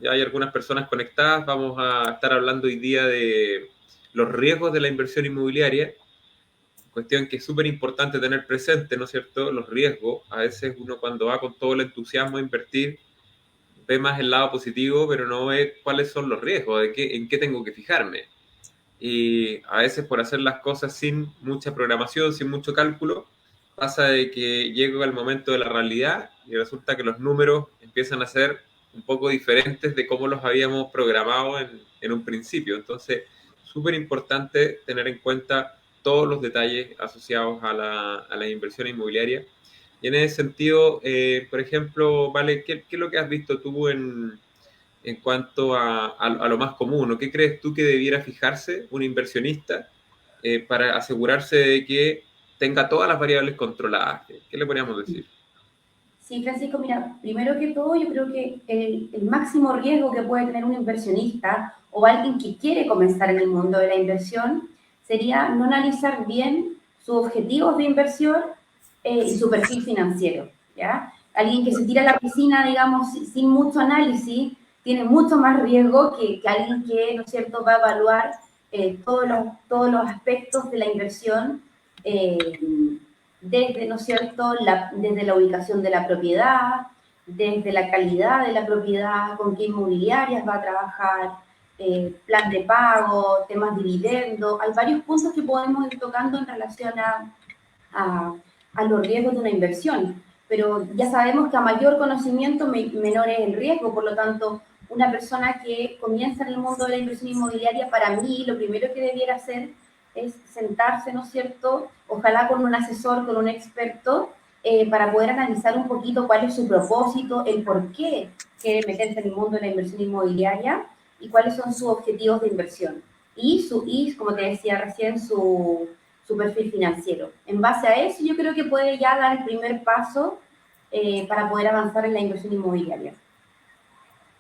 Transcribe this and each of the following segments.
ya hay algunas personas conectadas. Vamos a estar hablando hoy día de los riesgos de la inversión inmobiliaria, cuestión que es súper importante tener presente, ¿no es cierto? Los riesgos. A veces uno cuando va con todo el entusiasmo a invertir, ve más el lado positivo, pero no ve cuáles son los riesgos, en qué tengo que fijarme. Y a veces por hacer las cosas sin mucha programación, sin mucho cálculo, pasa de que llega el momento de la realidad y resulta que los números empiezan a ser un poco diferentes de cómo los habíamos programado en un principio. Entonces, súper importante tener en cuenta todos los detalles asociados a la inversión inmobiliaria. Y en ese sentido, por ejemplo, Vale, ¿qué es lo que has visto tú en cuanto a lo más común? ¿O qué crees tú que debiera fijarse un inversionista para asegurarse de que tenga todas las variables controladas? ¿Qué le podríamos decir? Sí, Francisco, mira, primero que todo, yo creo que el máximo riesgo que puede tener un inversionista o alguien que quiere comenzar en el mundo de la inversión sería no analizar bien sus objetivos de inversión y su perfil financiero, ¿ya? Alguien que se tira a la piscina, digamos, sin mucho análisis, tiene mucho más riesgo que alguien que, ¿no es cierto?, va a evaluar todos los aspectos de la inversión eh, desde, ¿no es cierto?, desde la ubicación de la propiedad, desde la calidad de la propiedad, con qué inmobiliarias va a trabajar, plan de pago, temas de dividendo. Hay varios puntos que podemos ir tocando en relación a, a los riesgos de una inversión, pero ya sabemos que a mayor conocimiento menor es el riesgo, por lo tanto, una persona que comienza en el mundo de la inversión inmobiliaria, para mí lo primero que debiera hacer es sentarse, ¿no es cierto? Ojalá con un asesor, con un experto, para poder analizar un poquito cuál es su propósito, el por qué quiere meterse en el mundo de la inversión inmobiliaria y cuáles son sus objetivos de inversión. Y como te decía recién, su perfil financiero. En base a eso, yo creo que puede ya dar el primer paso para poder avanzar en la inversión inmobiliaria.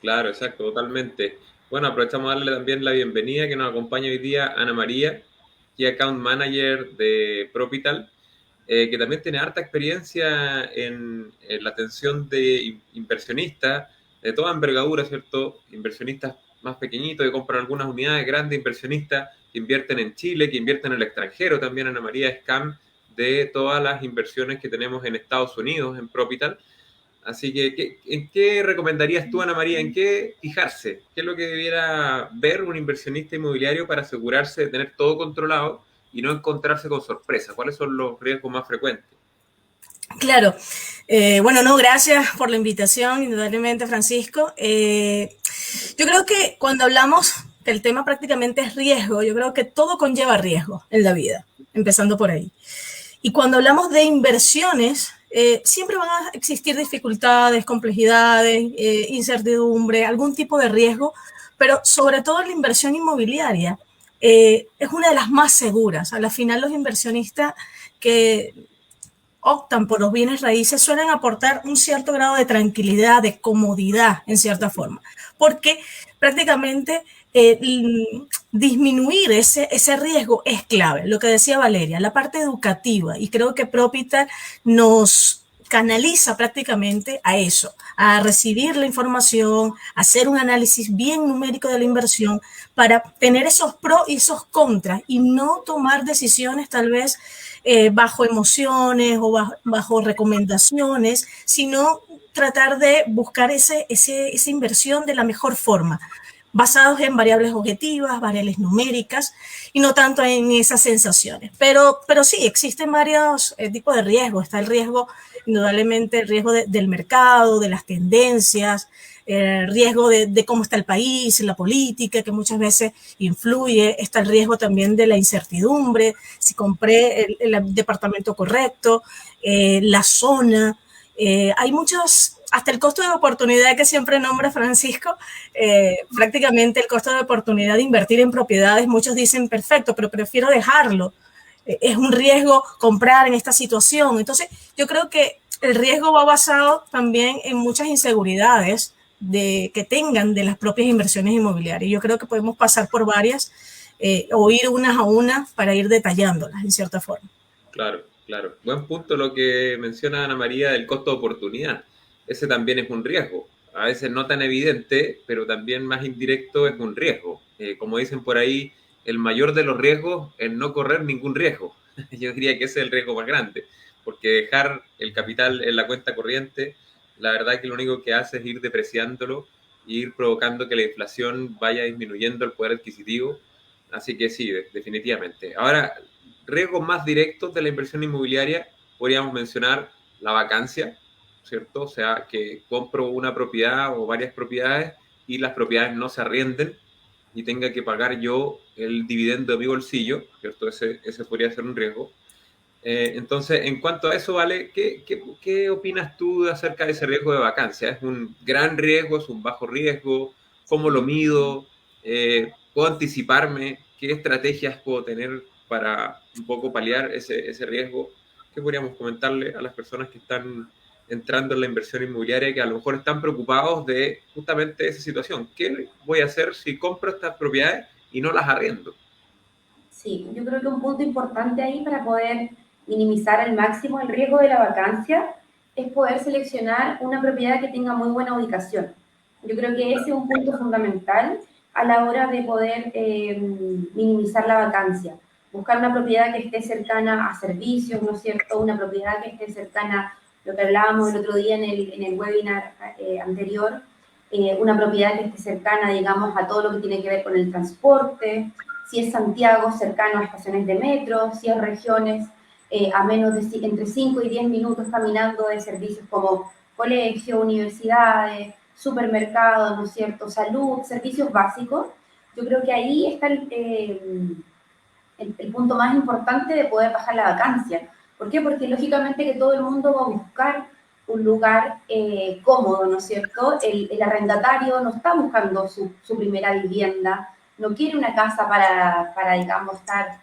Claro, exacto, totalmente. Bueno, aprovechamos a darle también la bienvenida que nos acompaña hoy día Ana María, que es Account Manager de Propital, que también tiene harta experiencia en la atención de inversionistas de toda envergadura, ¿cierto? Inversionistas más pequeñitos que compran algunas unidades, grandes inversionistas que invierten en Chile, que invierten en el extranjero. También Ana María es CAM de todas las inversiones que tenemos en Estados Unidos, en Propital. Así que, ¿en qué recomendarías tú, Ana María, en qué fijarse? ¿Qué es lo que debiera ver un inversionista inmobiliario para asegurarse de tener todo controlado y no encontrarse con sorpresas? ¿Cuáles son los riesgos más frecuentes? Claro. Bueno, no, gracias por la invitación, indudablemente, Francisco. Yo creo que cuando hablamos que el tema prácticamente es riesgo, yo creo que todo conlleva riesgo en la vida, empezando por ahí. Y cuando hablamos de inversiones, siempre van a existir dificultades, complejidades, incertidumbre, algún tipo de riesgo, pero sobre todo la inversión inmobiliaria es una de las más seguras. A la final los inversionistas que optan por los bienes raíces suelen aportar un cierto grado de tranquilidad, de comodidad, en cierta forma, porque prácticamente disminuir ese riesgo es clave. Lo que decía Valeria, la parte educativa, y creo que Propital nos canaliza prácticamente a eso, a recibir la información, a hacer un análisis bien numérico de la inversión para tener esos pros y esos contras y no tomar decisiones tal vez bajo emociones o bajo recomendaciones, sino tratar de buscar esa inversión de la mejor forma, basados en variables objetivas, variables numéricas y no tanto en esas sensaciones. Pero sí, existen varios tipos de riesgos. Está el riesgo, indudablemente, el riesgo del mercado, de las tendencias, riesgo de cómo está el país, la política, que muchas veces influye. Está el riesgo también de la incertidumbre, si compré el departamento correcto, la zona. Hay muchos, hasta el costo de oportunidad que siempre nombra Francisco, prácticamente el costo de oportunidad de invertir en propiedades, muchos dicen perfecto, pero prefiero dejarlo. Es un riesgo comprar en esta situación. Entonces, yo creo que el riesgo va basado también en muchas inseguridades que tengan de las propias inversiones inmobiliarias. Yo creo que podemos pasar por varias o ir unas a unas para ir detallándolas en cierta forma. Claro, claro. Buen punto lo que menciona Ana María del costo de oportunidad. Ese también es un riesgo. a veces no tan evidente, pero también más indirecto, es un riesgo. Como dicen por ahí, el mayor de los riesgos es no correr ningún riesgo. Yo diría que ese es el riesgo más grande, porque dejar el capital en la cuenta corriente, la verdad que lo único que hace es ir depreciándolo e ir provocando que la inflación vaya disminuyendo el poder adquisitivo. Así que sí, definitivamente. Ahora, riesgos más directos de la inversión inmobiliaria, podríamos mencionar la vacancia, ¿cierto? O sea, que compro una propiedad o varias propiedades y las propiedades no se arrienden y tenga que pagar yo el dividendo de mi bolsillo, ¿cierto? Ese podría ser un riesgo. Entonces, en cuanto a eso, ¿vale? ¿Qué opinas tú acerca de ese riesgo de vacancia? ¿Es un gran riesgo? ¿Es un bajo riesgo? ¿Cómo lo mido? ¿Puedo anticiparme? ¿Qué estrategias puedo tener para un poco paliar ese riesgo? ¿Qué podríamos comentarle a las personas que están entrando en la inversión inmobiliaria, que a lo mejor están preocupados de justamente esa situación? ¿Qué voy a hacer si compro estas propiedades y no las arriendo? Sí, yo creo que un punto importante ahí para poder minimizar al máximo el riesgo de la vacancia es poder seleccionar una propiedad que tenga muy buena ubicación. Yo creo que ese es un punto fundamental a la hora de poder minimizar la vacancia. Buscar una propiedad que esté cercana a servicios, ¿no es cierto? Una propiedad que esté cercana, lo que hablábamos el otro día en el webinar anterior, una propiedad que esté cercana, digamos, a todo lo que tiene que ver con el transporte, si es Santiago, cercano a estaciones de metro, si es regiones, a menos de entre 5 y 10 minutos caminando de servicios como colegio, universidades, supermercados, ¿no es cierto?, salud, servicios básicos. Yo creo que ahí está el punto más importante de poder bajar la vacancia. ¿Por qué? Porque lógicamente que todo el mundo va a buscar un lugar cómodo, ¿no es cierto? El arrendatario no está buscando su primera vivienda, no quiere una casa para digamos, estar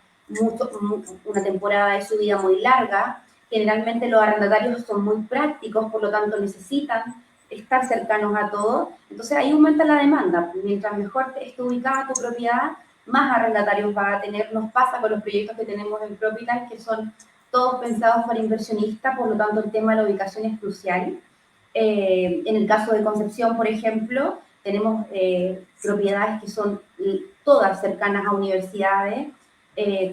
una temporada de su vida muy larga. Generalmente los arrendatarios son muy prácticos, por lo tanto necesitan estar cercanos a todo. Entonces ahí aumenta la demanda. Mientras mejor esté ubicada tu propiedad, más arrendatarios va a tener. Nos pasa con los proyectos que tenemos en Propital, que son todos pensados para inversionistas, por lo tanto el tema de la ubicación es crucial. En el caso de Concepción, por ejemplo, tenemos propiedades que son todas cercanas a universidades,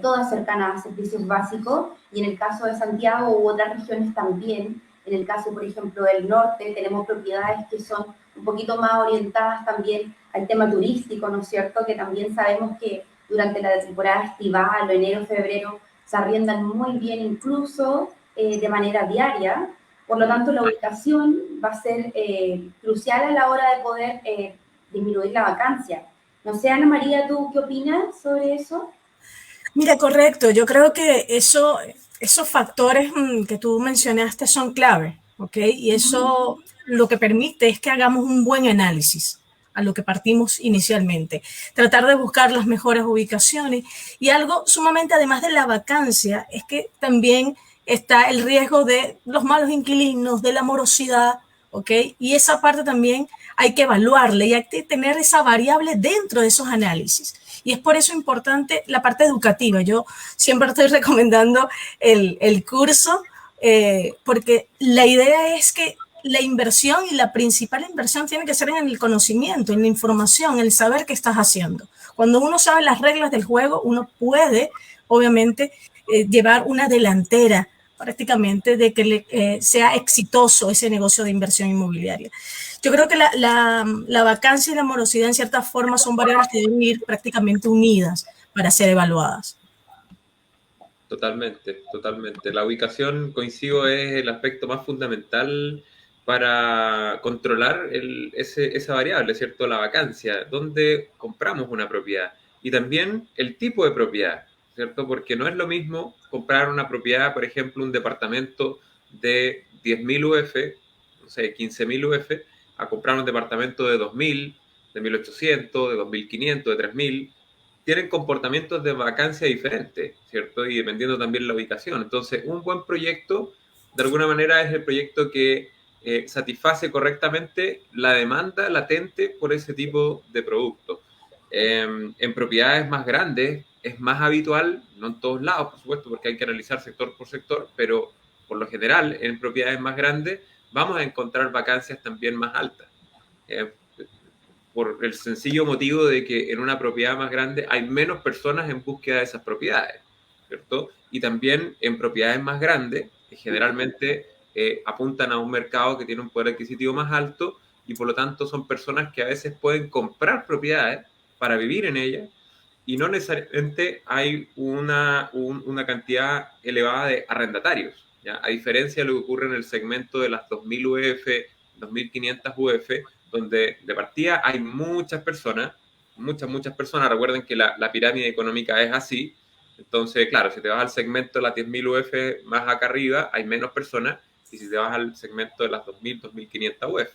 todas cercanas a servicios básicos, y en el caso de Santiago u otras regiones también. En el caso, por ejemplo, del norte, tenemos propiedades que son un poquito más orientadas también al tema turístico, ¿no es cierto? Que también sabemos que durante la temporada estival, o enero, febrero, se arriendan muy bien incluso de manera diaria. Por lo tanto, la ubicación va a ser crucial a la hora de poder disminuir la vacancia. No sé, Ana María, ¿tú qué opinas sobre eso? Mira, correcto. Yo creo que esos factores que tú mencionaste son clave, ¿ok? Y eso lo que permite es que hagamos un buen análisis a lo que partimos inicialmente. Tratar de buscar las mejores ubicaciones. Y algo sumamente, además de la vacancia, es que también está el riesgo de los malos inquilinos, de la morosidad, ¿ok? Y esa parte también hay que evaluarla y hay que tener esa variable dentro de esos análisis. Y es por eso importante la parte educativa. Yo siempre estoy recomendando el curso porque la idea es que la inversión y la principal inversión tiene que ser en el conocimiento, en la información, en el saber qué estás haciendo. Cuando uno sabe las reglas del juego, uno puede, obviamente, llevar una delantera prácticamente de que sea exitoso ese negocio de inversión inmobiliaria. Yo creo que la vacancia y la morosidad en cierta forma son variables que deben ir prácticamente unidas para ser evaluadas. Totalmente, totalmente. La ubicación, coincido, es el aspecto más fundamental para controlar esa variable, ¿cierto? La vacancia, dónde compramos una propiedad y también el tipo de propiedad, ¿cierto? Porque no es lo mismo comprar una propiedad, por ejemplo, un departamento de 10.000 UF, no sé, 15.000 UF, a comprar un departamento de 2.000, de 1.800, de 2.500, de 3.000. Tienen comportamientos de vacancia diferentes, ¿cierto? Y dependiendo también la ubicación. Entonces, un buen proyecto, de alguna manera, es el proyecto que satisface correctamente la demanda latente por ese tipo de producto. En propiedades más grandes es más habitual, no en todos lados, por supuesto, porque hay que analizar sector por sector, pero por lo general, en propiedades más grandes vamos a encontrar vacancias también más altas. eh, por el sencillo motivo de que en una propiedad más grande hay menos personas en búsqueda de esas propiedades, ¿cierto? Y también en propiedades más grandes, que generalmente apuntan a un mercado que tiene un poder adquisitivo más alto y por lo tanto son personas que a veces pueden comprar propiedades para vivir en ellas y no necesariamente hay una cantidad elevada de arrendatarios, ¿ya? A diferencia de lo que ocurre en el segmento de las 2000 UF, 2500 UF, donde de partida hay muchas personas, muchas personas. Recuerden que la pirámide económica es así. Entonces, claro, si te vas al segmento de las 10.000 UF más acá arriba, hay menos personas, y si te vas al segmento de las 2000, 2500 UF.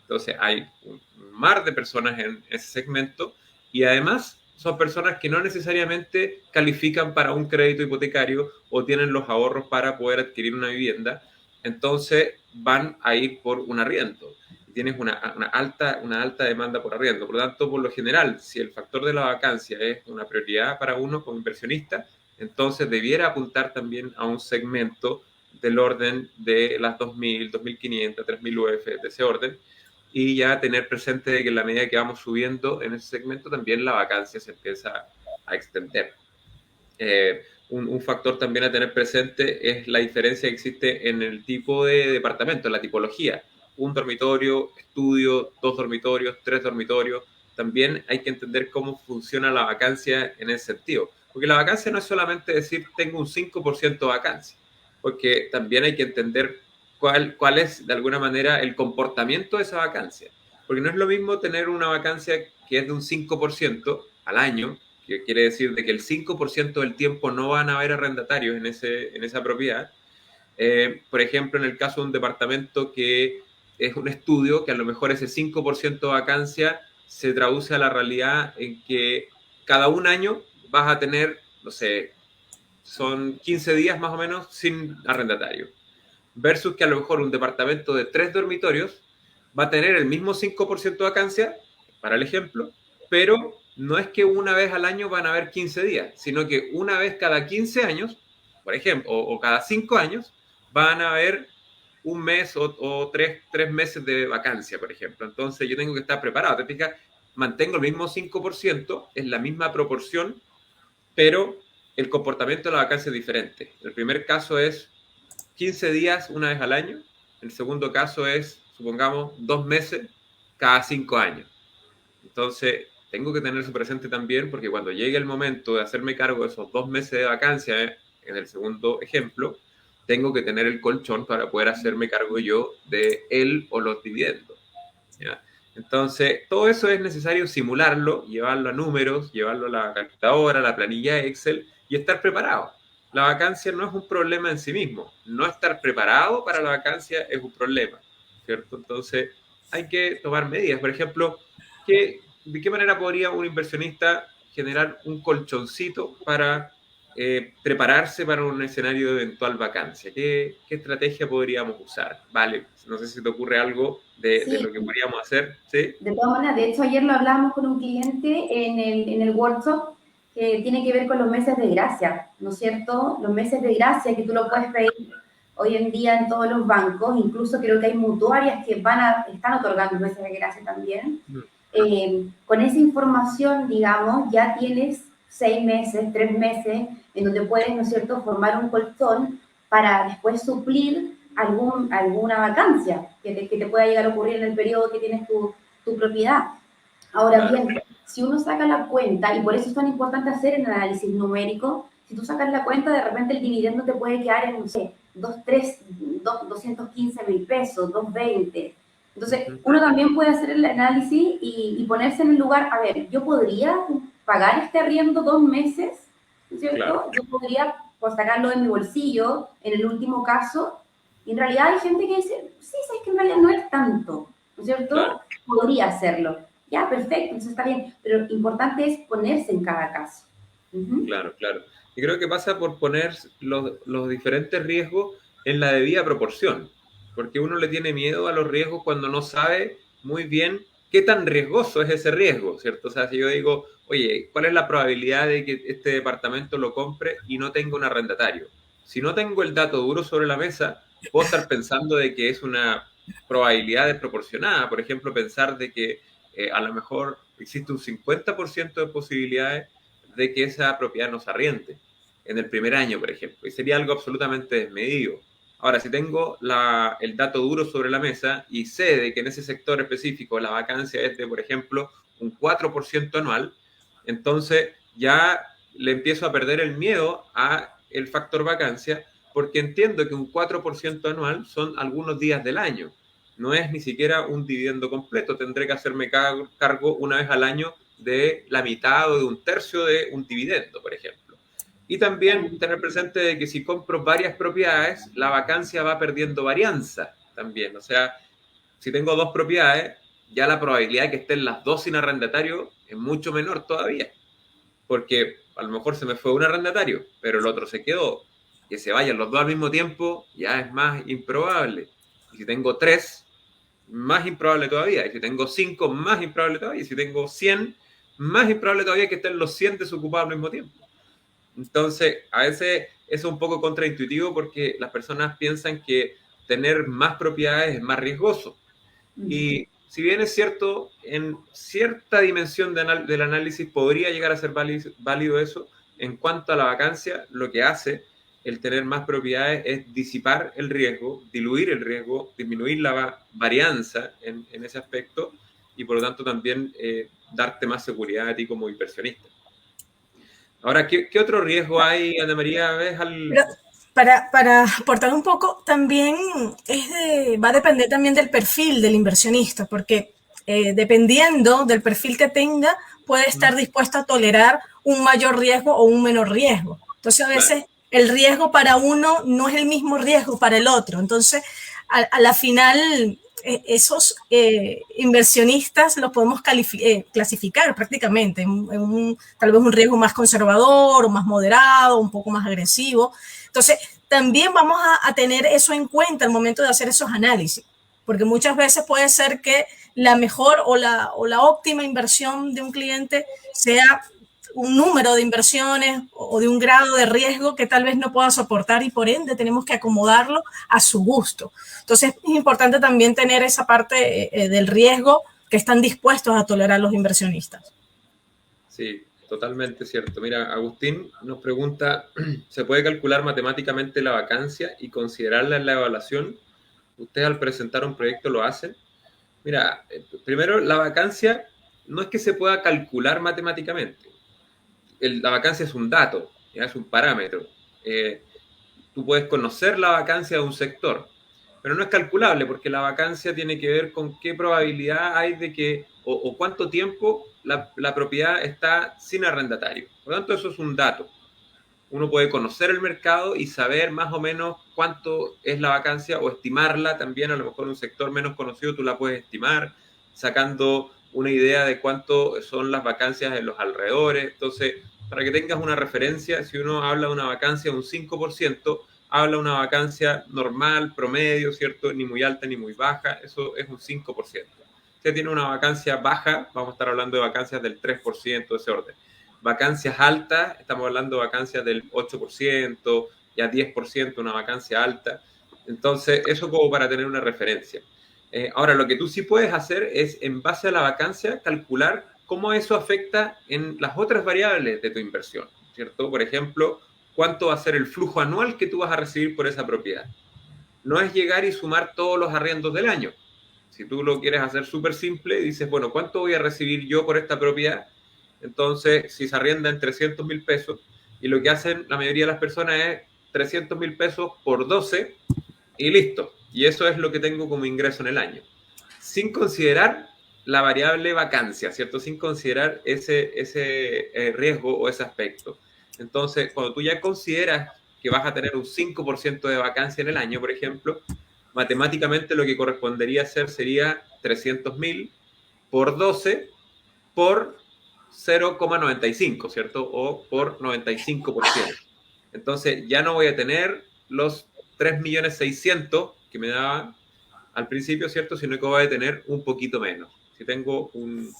Entonces, hay un mar de personas en ese segmento, y además son personas que no necesariamente califican para un crédito hipotecario o tienen los ahorros para poder adquirir una vivienda, entonces van a ir por un arriendo. Tienes una alta demanda por arriendo. Por lo tanto, por lo general, si el factor de la vacancia es una prioridad para uno como inversionista, entonces debiera apuntar también a un segmento del orden de las 2.000, 2.500, 3.000 UF, de ese orden, y ya tener presente de que en la medida que vamos subiendo en ese segmento, también la vacancia se empieza a extender. Un factor también a tener presente es la diferencia que existe en el tipo de departamento, en la tipología. Un dormitorio, estudio, 2 dormitorios, 3 dormitorios. También hay que entender cómo funciona la vacancia en ese sentido. Porque la vacancia no es solamente decir tengo un 5% de vacancia, porque también hay que entender cuál es de alguna manera el comportamiento de esa vacancia. Porque no es lo mismo tener una vacancia que es de un 5% al año, que quiere decir de que el 5% del tiempo no van a haber arrendatarios en esa propiedad. Por ejemplo, en el caso de un departamento que es un estudio, que a lo mejor ese 5% de vacancia se traduce a la realidad en que cada un año vas a tener, no sé, son 15 días más o menos sin arrendatario. Versus que a lo mejor un departamento de 3 dormitorios va a tener el mismo 5% de vacancia, para el ejemplo, pero no es que una vez al año van a haber 15 días, sino que una vez cada 15 años, por ejemplo, o cada 5 años, van a haber un mes o tres meses de vacancia, por ejemplo. Entonces yo tengo que estar preparado. Te fijas, mantengo el mismo 5%, es la misma proporción, pero el comportamiento de la vacancia es diferente. El primer caso es 15 días una vez al año. El segundo caso es, supongamos, 2 meses cada 5 años. Entonces, tengo que tener eso presente también, porque cuando llegue el momento de hacerme cargo de esos 2 meses de vacancia, en el segundo ejemplo, tengo que tener el colchón para poder hacerme cargo yo de él o los dividendos, ¿ya? Entonces, todo eso es necesario simularlo, llevarlo a números, llevarlo a la calculadora, a la planilla Excel y estar preparado. La vacancia no es un problema en sí mismo. No estar preparado para la vacancia es un problema, ¿cierto? Entonces, hay que tomar medidas. Por ejemplo, ¿de qué manera podría un inversionista generar un colchoncito para prepararse para un escenario de eventual vacancia? ¿Qué estrategia podríamos usar? Vale, no sé si te ocurre algo de Sí, lo que podríamos hacer, ¿sí? de todas maneras, de hecho ayer lo hablábamos con un cliente en el workshop que tiene que ver con los meses de gracia, ¿no es cierto? Los meses de gracia que tú lo puedes pedir hoy en día en todos los bancos, incluso creo que hay mutuarias que están otorgando meses de gracia también. Con esa información, digamos, ya tienes 6 meses, 3 meses, en donde puedes, ¿no es cierto?, formar un colchón para después suplir alguna vacancia que te pueda llegar a ocurrir en el periodo que tienes tu propiedad. Ahora Claro, bien, si uno saca la cuenta, y por eso es tan importante hacer el análisis numérico, si tú sacas la cuenta, de repente el dividendo te puede quedar en, no sé, 215.000 pesos, 220. Entonces, uno también puede hacer el análisis y ponerse en el lugar, a ver, yo podría pagar este arriendo 2 meses, ¿no es claro, cierto? Yo podría pues, sacarlo de mi bolsillo en el último caso, y en realidad hay gente que dice, sí, sabes que en realidad no es tanto, ¿no es claro. cierto? Podría hacerlo. Ya, perfecto, entonces está bien, pero lo importante es ponerse en cada caso. Uh-huh. Claro, claro. Y creo que pasa por poner los diferentes riesgos en la debida proporción, porque uno le tiene miedo a los riesgos cuando no sabe muy bien qué tan riesgoso es ese riesgo, ¿cierto? O sea, si yo digo, oye, ¿cuál es la probabilidad de que este departamento lo compre y no tenga un arrendatario? Si no tengo el dato duro sobre la mesa, puedo estar pensando de que es una probabilidad desproporcionada. Por ejemplo, pensar de que a lo mejor existe un 50% de posibilidades de que esa propiedad no se arriende en el primer año, por ejemplo, y sería algo absolutamente desmedido. Ahora, si tengo el dato duro sobre la mesa y sé de que en ese sector específico la vacancia es de, por ejemplo, un 4% anual, entonces ya le empiezo a perder el miedo a el factor vacancia, porque entiendo que un 4% anual son algunos días del año. No es ni siquiera un dividendo completo. Tendré que hacerme cargo una vez al año de la mitad o de un tercio de un dividendo, por ejemplo. Y también tener presente de que si compro varias propiedades, la vacancia va perdiendo varianza también. O sea, si tengo dos propiedades, ya la probabilidad de que estén las dos sin arrendatario es mucho menor todavía. Porque a lo mejor se me fue un arrendatario, pero el otro se quedó. Que se vayan los dos al mismo tiempo ya es más improbable. Y si tengo tres, más improbable todavía. Y si tengo 5, más improbable todavía. Y si tengo 100, más improbable todavía que estén los 100 desocupados al mismo tiempo. Entonces, a veces eso es un poco contraintuitivo porque las personas piensan que tener más propiedades es más riesgoso. Y si bien es cierto, en cierta dimensión del análisis podría llegar a ser válido eso, en cuanto a la vacancia, lo que hace el tener más propiedades es disipar el riesgo, diluir el riesgo, disminuir la varianza en ese aspecto y por lo tanto también darte más seguridad a ti como inversionista. Ahora, ¿qué otro riesgo hay, Ana María? ¿Ves Pero para aportar un poco, también va a depender también del perfil del inversionista, porque dependiendo del perfil que tenga, puede estar dispuesto a tolerar un mayor riesgo o un menor riesgo. Entonces, a veces el riesgo para uno no es el mismo riesgo para el otro. Entonces, a la final, esos inversionistas los podemos clasificar prácticamente en tal vez un riesgo más conservador o más moderado, un poco más agresivo. Entonces, también vamos a tener eso en cuenta al momento de hacer esos análisis, porque muchas veces puede ser que la mejor o la óptima inversión de un cliente sea un número de inversiones o de un grado de riesgo que tal vez no pueda soportar y por ende tenemos que acomodarlo a su gusto. Entonces es importante también tener esa parte del riesgo que están dispuestos a tolerar los inversionistas. Sí, totalmente cierto. Mira, Agustín nos pregunta, ¿se puede calcular matemáticamente la vacancia y considerarla en la evaluación? ¿Ustedes al presentar un proyecto lo hacen? Mira, primero, la vacancia no es que se pueda calcular matemáticamente. La vacancia es un dato, ¿ya? Es un parámetro. Tú puedes conocer la vacancia de un sector, pero no es calculable porque la vacancia tiene que ver con qué probabilidad hay de que, o cuánto tiempo la propiedad está sin arrendatario. Por lo tanto, eso es un dato. Uno puede conocer el mercado y saber más o menos cuánto es la vacancia o estimarla también. A lo mejor un sector menos conocido tú la puedes estimar sacando una idea de cuánto son las vacancias en los alrededores. Entonces, para que tengas una referencia, si uno habla de una vacancia de un 5%, habla de una vacancia normal, promedio, ¿cierto? Ni muy alta ni muy baja, eso es un 5%. Si tiene una vacancia baja, vamos a estar hablando de vacancias del 3%, de ese orden. Vacancias altas, estamos hablando de vacancias del 8%, ya 10%, una vacancia alta. Entonces, eso como para tener una referencia. Ahora, lo que tú sí puedes hacer es, en base a la vacancia, calcular cómo eso afecta en las otras variables de tu inversión, ¿cierto? Por ejemplo, cuánto va a ser el flujo anual que tú vas a recibir por esa propiedad. No es llegar y sumar todos los arriendos del año. Si tú lo quieres hacer súper simple, dices, bueno, ¿cuánto voy a recibir yo por esta propiedad? Entonces, si se arrienda en 300,000 pesos, y lo que hacen la mayoría de las personas es 300,000 pesos por 12 y listo. Y eso es lo que tengo como ingreso en el año. Sin considerar la variable vacancia, ¿cierto? Sin considerar ese riesgo o ese aspecto. Entonces, cuando tú ya consideras que vas a tener un 5% de vacancia en el año, por ejemplo, matemáticamente lo que correspondería hacer sería 300,000 por 12 por 0,95, ¿cierto? O por 95%. Entonces, ya no voy a tener los 3.600.000 que me daban al principio, ¿cierto? Sino que voy a tener un poquito menos. Si tengo un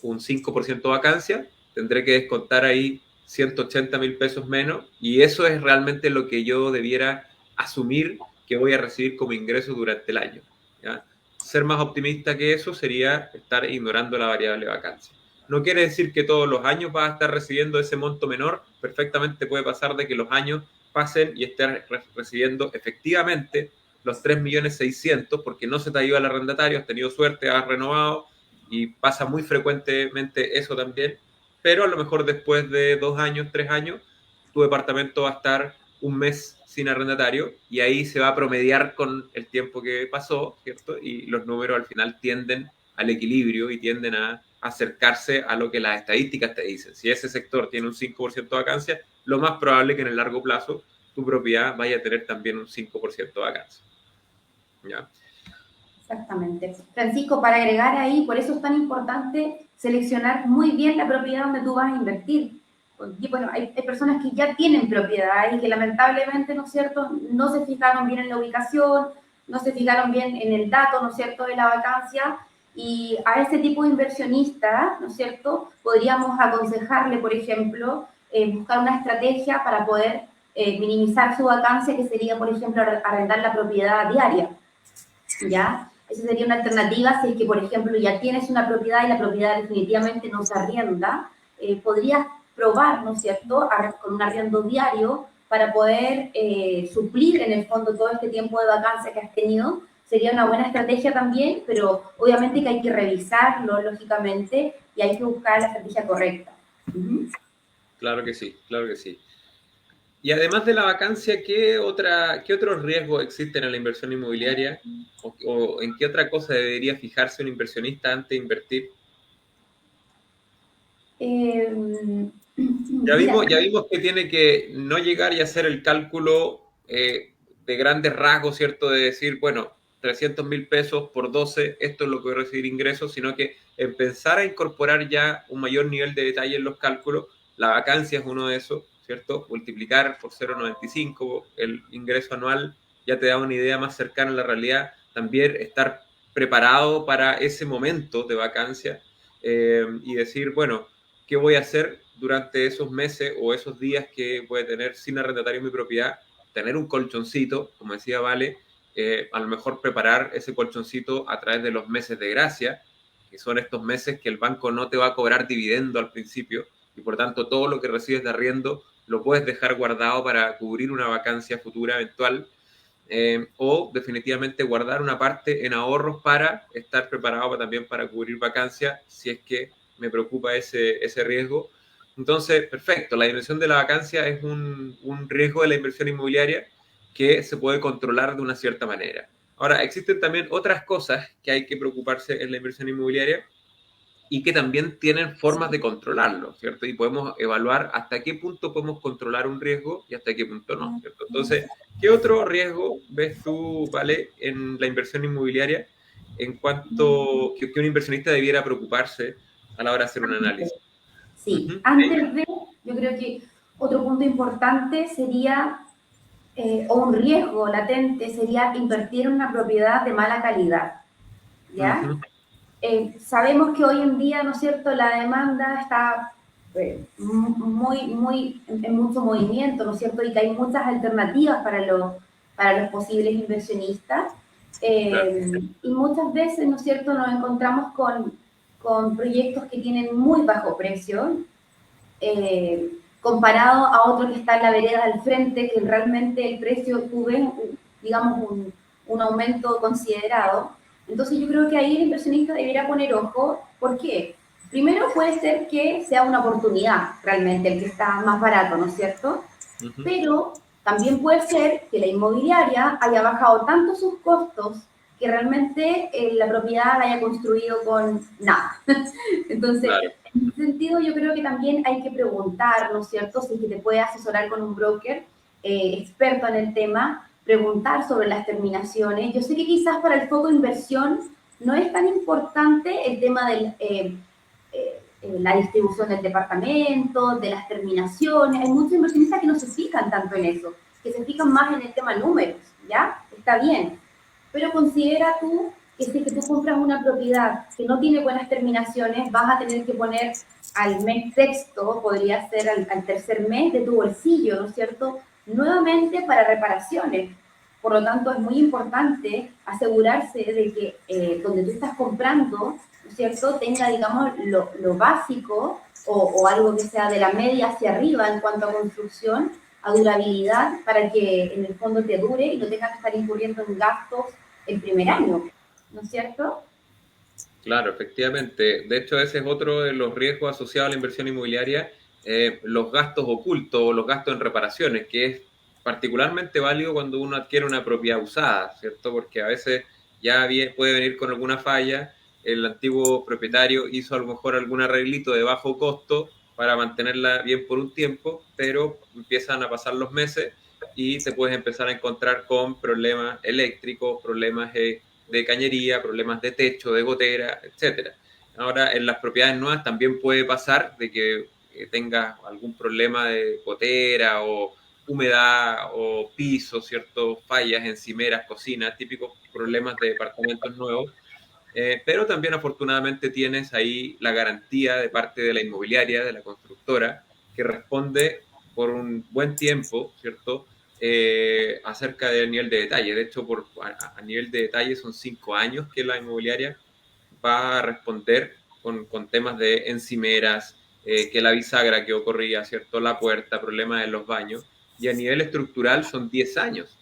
5% de vacancia, tendré que descontar ahí 180,000 pesos menos, y eso es realmente lo que yo debiera asumir que voy a recibir como ingreso durante el año. ¿ya? Ser más optimista que eso sería estar ignorando la variable vacancia. No quiere decir que todos los años vas a estar recibiendo ese monto menor, perfectamente puede pasar de que los años pasen y estés recibiendo efectivamente los 3.600.000 porque no se te ha ido al arrendatario, has tenido suerte, has renovado y pasa muy frecuentemente eso también, pero a lo mejor después de 2 años, 3 años, tu departamento va a estar un mes sin arrendatario y ahí se va a promediar con el tiempo que pasó, ¿cierto? Y los números al final tienden al equilibrio y tienden a acercarse a lo que las estadísticas te dicen. Si ese sector tiene un 5% de vacancia, lo más probable es que en el largo plazo tu propiedad vaya a tener también un 5% de vacancia. ¿Ya? Exactamente. Francisco, para agregar ahí, por eso es tan importante seleccionar muy bien la propiedad donde tú vas a invertir. Y bueno, hay personas que ya tienen propiedad y que lamentablemente, ¿no es cierto?, no se fijaron bien en la ubicación, no se fijaron bien en el dato, ¿no es cierto?, de la vacancia. Y a ese tipo de inversionista, ¿no es cierto?, podríamos aconsejarle, por ejemplo, buscar una estrategia para poder minimizar su vacancia, que sería, por ejemplo, arrendar la propiedad diaria, ¿ya? Esa sería una alternativa si es que, por ejemplo, ya tienes una propiedad y la propiedad definitivamente no se arrienda, podrías probar, ¿no es cierto?, con un arriendo diario para poder suplir en el fondo todo este tiempo de vacancia que has tenido. Sería una buena estrategia también, pero obviamente que hay que revisarlo, lógicamente, y hay que buscar la estrategia correcta. Claro que sí, claro que sí. Y además de la vacancia, ¿qué otros riesgos existen en la inversión inmobiliaria? ¿O en qué otra cosa debería fijarse un inversionista antes de invertir? Mira, Ya vimos que tiene que no llegar y hacer el cálculo de grandes rasgos, ¿cierto? De decir, bueno, 300.000 pesos por 12, esto es lo que voy a recibir ingresos, sino que empezar a incorporar ya un mayor nivel de detalle en los cálculos. La vacancia es uno de esos, ¿cierto? Multiplicar por 0,95 el ingreso anual ya te da una idea más cercana a la realidad. También estar preparado para ese momento de vacancia y decir, bueno, qué voy a hacer durante esos meses o esos días que voy a tener sin arrendatario en mi propiedad, tener un colchoncito, como decía Vale, a lo mejor preparar ese colchoncito a través de los meses de gracia, que son estos meses que el banco no te va a cobrar dividendo al principio y por tanto todo lo que recibes de arriendo lo puedes dejar guardado para cubrir una vacancia futura eventual. O definitivamente guardar una parte en ahorros para estar preparado también para cubrir vacancias si es que me preocupa ese riesgo. Entonces, perfecto, la dimensión de la vacancia es un riesgo de la inversión inmobiliaria que se puede controlar de una cierta manera. Ahora, existen también otras cosas que hay que preocuparse en la inversión inmobiliaria y que también tienen formas de controlarlo, ¿cierto? Y podemos evaluar hasta qué punto podemos controlar un riesgo y hasta qué punto no, ¿cierto? Entonces, ¿qué otro riesgo ves tú, Vale, en la inversión inmobiliaria en cuanto que un inversionista debiera preocuparse a la hora de hacer un análisis? sí, antes de, yo creo que otro punto importante sería, o un riesgo latente, sería invertir en una propiedad de mala calidad, ¿ya? Sabemos que hoy en día, ¿no es cierto?, la demanda está en mucho movimiento, ¿no es cierto?, y que hay muchas alternativas para los posibles inversionistas. Claro. Y muchas veces, ¿no es cierto?, nos encontramos con proyectos que tienen muy bajo precio, comparado a otro que está en la vereda al frente, que realmente el precio, tú ves, digamos, un aumento considerado. Entonces yo creo que ahí el inversionista debería poner ojo. ¿Por qué? Primero puede ser que sea una oportunidad realmente el que está más barato, ¿no es cierto? Pero también puede ser que la inmobiliaria haya bajado tanto sus costos que realmente la propiedad la haya construido con nada. Entonces, Claro. en ese sentido, yo creo que también hay que preguntar, ¿no es cierto?, si es que te puede asesorar con un broker experto en el tema, preguntar sobre las terminaciones. Yo sé que quizás para el foco de inversión no es tan importante el tema de la distribución del departamento, de las terminaciones. Hay muchos inversionistas que no se fijan tanto en eso, que se fijan más en el tema números, ¿ya? Está bien. Pero considera tú que si es que tú compras una propiedad que no tiene buenas terminaciones, vas a tener que poner al mes sexto, podría ser al tercer mes de tu bolsillo, ¿no es cierto?, nuevamente para reparaciones. Por lo tanto, es muy importante asegurarse de que donde tú estás comprando, ¿no es cierto?, tenga, digamos, lo básico o algo que sea de la media hacia arriba en cuanto a construcción, a durabilidad, para que en el fondo te dure y no tengas que estar incurriendo en gastos el primer año, ¿no es cierto? Claro, efectivamente. De hecho, ese es otro de los riesgos asociados a la inversión inmobiliaria, los gastos ocultos o los gastos en reparaciones, que es particularmente válido cuando uno adquiere una propiedad usada, ¿cierto? Porque a veces ya puede venir con alguna falla, el antiguo propietario hizo a lo mejor algún arreglito de bajo costo para mantenerla bien por un tiempo, pero empiezan a pasar los meses y te puedes empezar a encontrar con problemas eléctricos, problemas de cañería, problemas de techo, de gotera, etcétera. Ahora, en las propiedades nuevas también puede pasar de que tengas algún problema de gotera o humedad o piso, ¿cierto? Fallas, encimeras, cocinas, típicos problemas de departamentos nuevos. Pero también afortunadamente tienes ahí la garantía de parte de la inmobiliaria, de la constructora, que responde por un buen tiempo, ¿cierto? Acerca del nivel de detalle. De hecho, a nivel de detalle son 5 años que la inmobiliaria va a responder con temas de encimeras, que la bisagra que ocurría, ¿cierto? La puerta, problemas en los baños. Y a nivel estructural son 10 años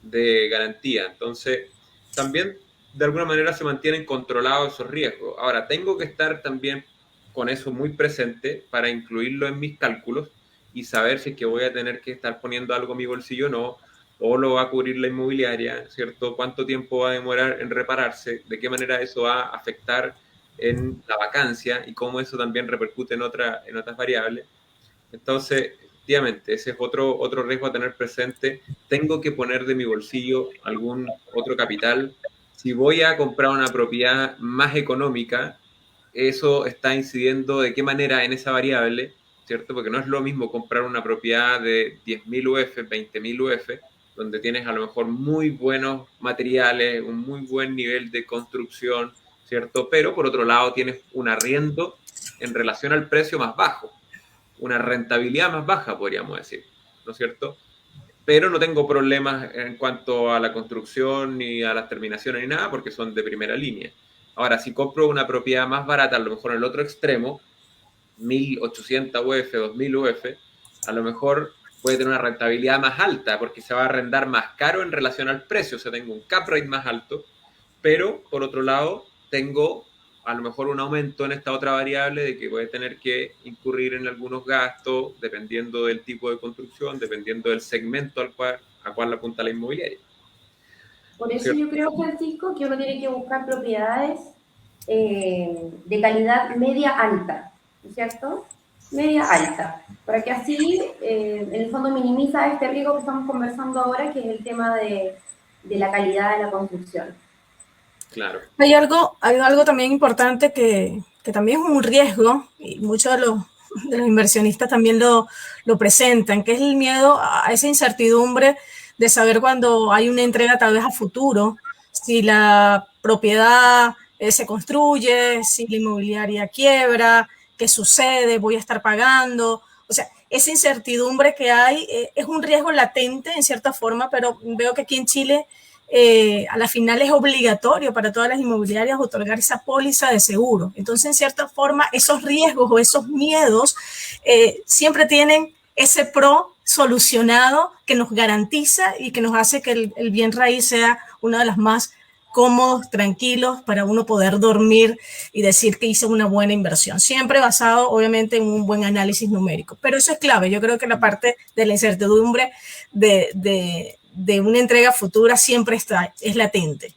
de garantía. Entonces, también de alguna manera se mantienen controlados esos riesgos. Ahora, tengo que estar también con eso muy presente para incluirlo en mis cálculos y saber si es que voy a tener que estar poniendo algo en mi bolsillo o no, o lo va a cubrir la inmobiliaria, ¿cierto? ¿Cuánto tiempo va a demorar en repararse? ¿De qué manera eso va a afectar en la vacancia y cómo eso también repercute en otras variables? Entonces, efectivamente, ese es otro riesgo a tener presente. Tengo que poner de mi bolsillo algún otro capital. Si voy a comprar una propiedad más económica, eso está incidiendo de qué manera en esa variable, ¿cierto? Porque no es lo mismo comprar una propiedad de 10.000 UF, 20.000 UF, donde tienes a lo mejor muy buenos materiales, un muy buen nivel de construcción, ¿cierto? Pero por otro lado tienes un arriendo en relación al precio más bajo, una rentabilidad más baja, podríamos decir, ¿no es cierto? Pero no tengo problemas en cuanto a la construcción ni a las terminaciones ni nada, porque son de primera línea. Ahora, si compro una propiedad más barata, a lo mejor en el otro extremo, 1.800 UF, 2.000 UF, a lo mejor puede tener una rentabilidad más alta, porque se va a arrendar más caro en relación al precio, o sea, tengo un cap rate más alto, pero por otro lado, tengo a lo mejor un aumento en esta otra variable de que voy a tener que incurrir en algunos gastos dependiendo del tipo de construcción, dependiendo del segmento a cual apunta la inmobiliaria. Por ¿No es eso cierto? yo creo, Francisco, que uno tiene que buscar propiedades de calidad media alta, ¿no es cierto? Media alta, para que así, en el fondo, minimiza este riesgo que estamos conversando ahora, que es el tema de la calidad de la construcción. Claro. Hay algo también importante que también es un riesgo, y muchos de los inversionistas también lo presentan, que es el miedo a esa incertidumbre de saber cuando hay una entrega tal vez a futuro, si la propiedad se construye, si la inmobiliaria quiebra, qué sucede, voy a estar pagando. O sea, esa incertidumbre que hay es un riesgo latente en cierta forma, pero veo que aquí en Chile a la final es obligatorio para todas las inmobiliarias otorgar esa póliza de seguro. Entonces, en cierta forma, esos riesgos o esos miedos siempre tienen ese pro solucionado que nos garantiza y que nos hace que el bien raíz sea una de las más cómodos, tranquilos, para uno poder dormir y decir que hice una buena inversión. Siempre basado, obviamente, en un buen análisis numérico. Pero eso es clave. Yo creo que la parte de la incertidumbre de una entrega futura siempre es latente.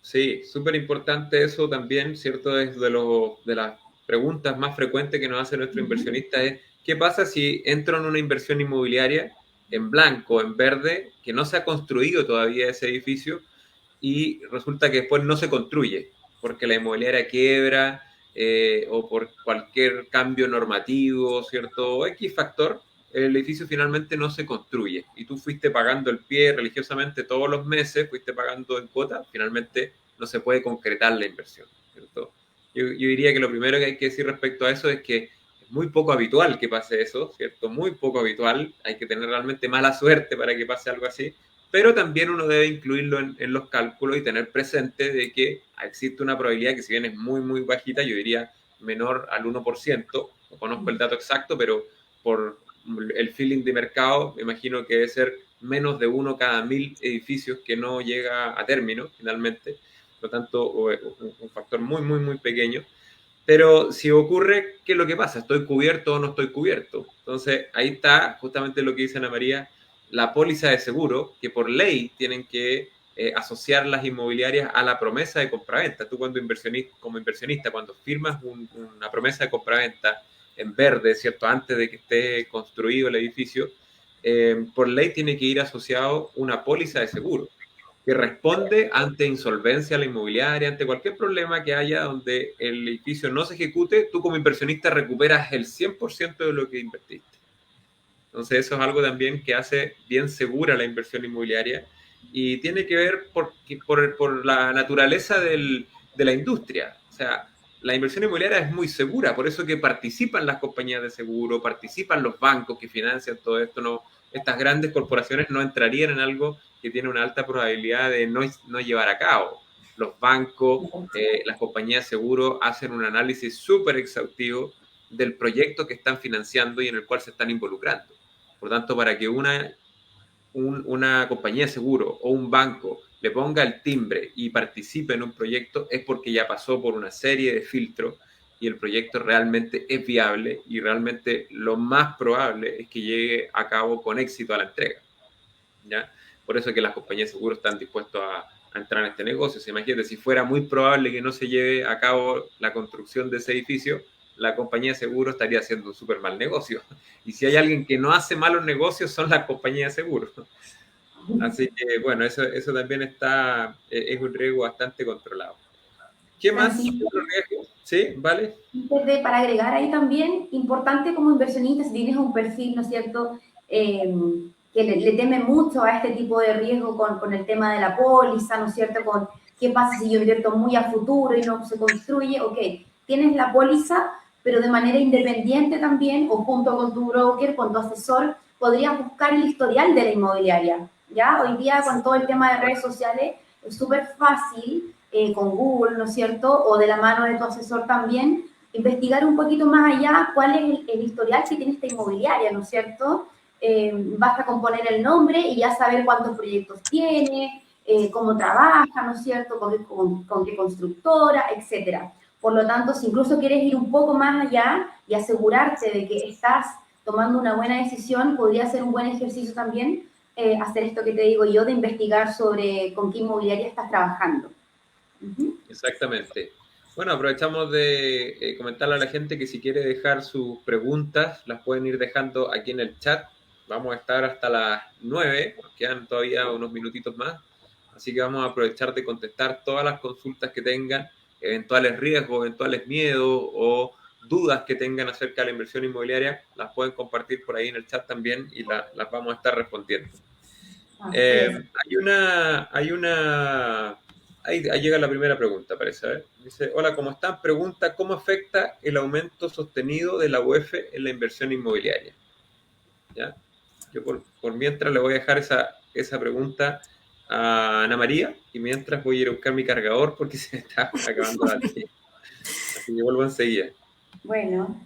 Sí, súper importante eso también, ¿cierto? Es de las preguntas más frecuentes que nos hace nuestro inversionista es, ¿qué pasa si entro en una inversión inmobiliaria en blanco, en verde, que no se ha construido todavía ese edificio y resulta que después no se construye porque la inmobiliaria quiebra, o por cualquier cambio normativo, ¿cierto? O X factor, el edificio finalmente no se construye y tú fuiste pagando el pie religiosamente todos los meses, fuiste pagando en cuota, finalmente no se puede concretar la inversión, ¿cierto? Yo diría que lo primero que hay que decir respecto a eso es que es muy poco habitual que pase eso, ¿cierto? Muy poco habitual, hay que tener realmente mala suerte para que pase algo así, pero también uno debe incluirlo en los cálculos y tener presente de que existe una probabilidad que si bien es muy, muy bajita, yo diría menor al 1%, no conozco el dato exacto, pero por el feeling de mercado, me imagino que debe ser menos de 1 cada 1000 edificios que no llega a término finalmente, por lo tanto, un factor muy, muy, muy pequeño. Pero si ocurre, ¿qué es lo que pasa? ¿Estoy cubierto o no estoy cubierto? Entonces, ahí está justamente lo que dice Ana María, la póliza de seguro, que por ley tienen que asociar las inmobiliarias a la promesa de compraventa. Tú como inversionista, cuando firmas una promesa de compraventa en verde, ¿cierto? Antes de que esté construido el edificio, por ley tiene que ir asociado una póliza de seguro que responde ante insolvencia a la inmobiliaria, ante cualquier problema que haya donde el edificio no se ejecute, tú como inversionista recuperas el 100% de lo que invertiste. Entonces eso es algo también que hace bien segura la inversión inmobiliaria y tiene que ver por la naturaleza de la industria. O sea, la inversión inmobiliaria es muy segura, por eso que participan las compañías de seguro, participan los bancos que financian todo esto. No, estas grandes corporaciones no entrarían en algo que tiene una alta probabilidad de no llevar a cabo. Los bancos, las compañías de seguro hacen un análisis súper exhaustivo del proyecto que están financiando y en el cual se están involucrando. Por tanto, para que una compañía de seguro o un banco le ponga el timbre y participe en un proyecto es porque ya pasó por una serie de filtros y el proyecto realmente es viable y realmente lo más probable es que llegue a cabo con éxito a la entrega. ¿Ya? Por eso es que las compañías de seguro están dispuestas a entrar en este negocio. Se imagínate, si fuera muy probable que no se lleve a cabo la construcción de ese edificio, la compañía de seguro estaría haciendo un súper mal negocio. Y si hay alguien que no hace malos negocios, son las compañías de seguro. Así que, bueno, eso también es un riesgo bastante controlado. ¿Qué más? ¿Otro riesgo? ¿Sí? ¿Vale? Para agregar ahí también, importante como inversionista, si tienes un perfil, ¿no es cierto?, que le teme mucho a este tipo de riesgo con el tema de la póliza, ¿no es cierto?, con qué pasa si yo invierto muy a futuro y no se construye. Ok, tienes la póliza, pero de manera independiente también, o junto con tu broker, con tu asesor, podrías buscar el historial de la inmobiliaria, ¿ya? Hoy día con todo el tema de redes sociales es súper fácil, con Google, ¿no es cierto?, o de la mano de tu asesor también, investigar un poquito más allá cuál es el historial que tiene esta inmobiliaria, ¿no es cierto? Basta con poner el nombre y ya saber cuántos proyectos tiene, cómo trabaja, ¿no es cierto?, con qué constructora, etcétera. Por lo tanto, si incluso quieres ir un poco más allá y asegurarte de que estás tomando una buena decisión, podría ser un buen ejercicio también hacer esto que te digo yo, de investigar sobre con qué inmobiliaria estás trabajando. Exactamente. Bueno, aprovechamos de comentarle a la gente que si quiere dejar sus preguntas, las pueden ir dejando aquí en el chat. Vamos a estar hasta las 9, nos quedan todavía unos minutitos más, así que vamos a aprovechar de contestar todas las consultas que tengan, eventuales riesgos, eventuales miedos o dudas que tengan acerca de la inversión inmobiliaria, las pueden compartir por ahí en el chat también y las vamos a estar respondiendo. Ahí llega la primera pregunta, parece. ¿Eh? Dice, hola, ¿cómo están? Pregunta, ¿cómo afecta el aumento sostenido de la UEF en la inversión inmobiliaria? ¿Ya? Yo por mientras le voy a dejar esa pregunta a Ana María y mientras voy a ir a buscar mi cargador porque se me está acabando la batería. Así que vuelvo enseguida. Bueno.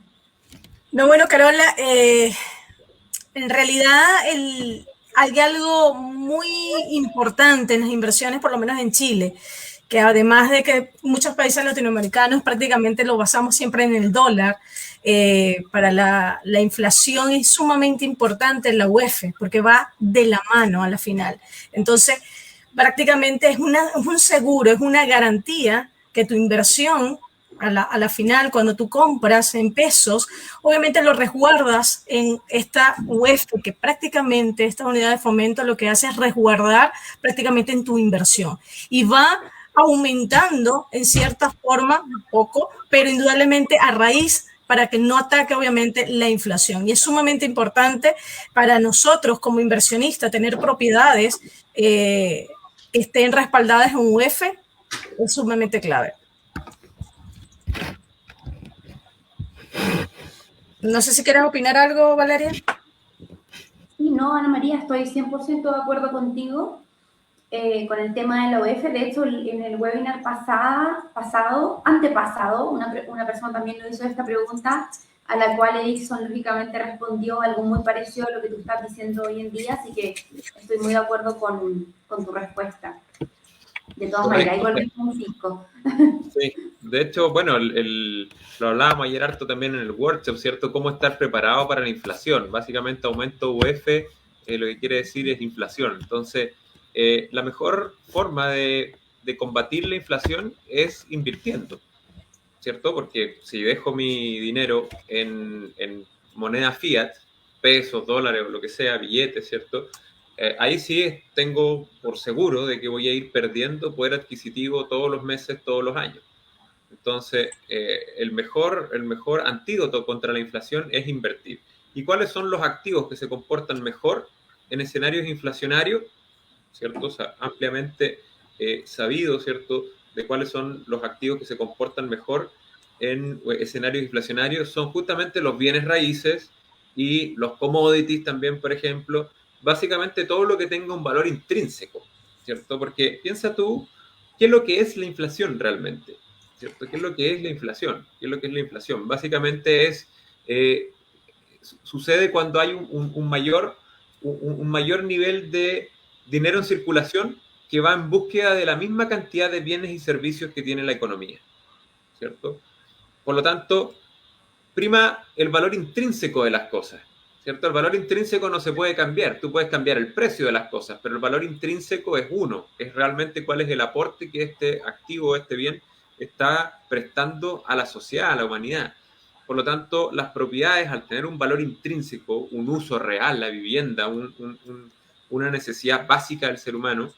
No, bueno, Carola, en realidad hay algo muy importante en las inversiones, por lo menos en Chile, que además de que muchos países latinoamericanos prácticamente lo basamos siempre en el dólar, para la inflación es sumamente importante en la UEF, porque va de la mano a la final. Entonces, prácticamente es un seguro, es una garantía que tu inversión a la final, cuando tú compras en pesos, obviamente lo resguardas en esta UEF, que prácticamente esta unidad de fomento lo que hace es resguardar prácticamente en tu inversión. Y va aumentando en cierta forma un poco, pero indudablemente a raíz para que no ataque obviamente la inflación. Y es sumamente importante para nosotros como inversionistas tener propiedades que estén respaldadas en UEF, es sumamente clave. No sé si quieres opinar algo, Valeria. Sí, no, Ana María, estoy 100% de acuerdo contigo con el tema de la UEF. De hecho, en el webinar antepasado, una persona también nos hizo esta pregunta, a la cual Edison lógicamente respondió algo muy parecido a lo que tú estás diciendo hoy en día, así que estoy muy de acuerdo con tu respuesta. De todas maneras, ahí volvemos a un 5. Sí, de hecho, bueno, lo hablábamos ayer harto también en el workshop, ¿cierto? Cómo estar preparado para la inflación. Básicamente, aumento UF, lo que quiere decir es inflación. Entonces, la mejor forma de combatir la inflación es invirtiendo, ¿cierto? Porque si dejo mi dinero en moneda fiat, pesos, dólares o lo que sea, billetes, ¿cierto? Ahí sí tengo por seguro de que voy a ir perdiendo poder adquisitivo todos los meses, todos los años. Entonces, el mejor antídoto contra la inflación es invertir. ¿Y cuáles son los activos que se comportan mejor en escenarios inflacionarios? ¿Cierto? O sea, ampliamente sabido, ¿cierto?, de cuáles son los activos que se comportan mejor en escenarios inflacionarios. Son justamente los bienes raíces y los commodities también, por ejemplo. Básicamente todo lo que tenga un valor intrínseco, ¿cierto? Porque piensa tú, ¿qué es lo que es la inflación realmente? ¿Cierto? ¿Qué es lo que es la inflación? ¿Qué es lo que es la inflación? Básicamente sucede cuando hay un mayor nivel de dinero en circulación que va en búsqueda de la misma cantidad de bienes y servicios que tiene la economía, ¿cierto? Por lo tanto, prima el valor intrínseco de las cosas, ¿cierto? El valor intrínseco no se puede cambiar. Tú puedes cambiar el precio de las cosas, pero el valor intrínseco es uno, es realmente cuál es el aporte que este activo, este bien, está prestando a la sociedad, a la humanidad. Por lo tanto, las propiedades, al tener un valor intrínseco, un uso real, la vivienda, una necesidad básica del ser humano,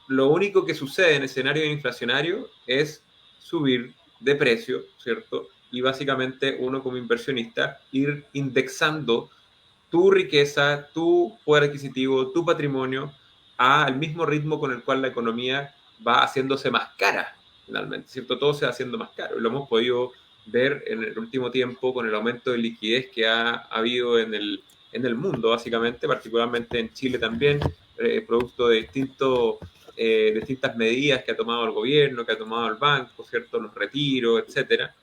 lo único que sucede en escenario inflacionario es subir de precio, ¿cierto? Y básicamente uno como inversionista ir indexando tu riqueza, tu poder adquisitivo, tu patrimonio al mismo ritmo con el cual la economía va haciéndose más cara, finalmente, ¿cierto? Todo se va haciendo más caro. Y lo hemos podido ver en el último tiempo con el aumento de liquidez que ha habido en el mundo, básicamente, particularmente en Chile también, producto de distintas medidas que ha tomado el gobierno, que ha tomado el banco, ¿cierto? Los retiros, etcétera.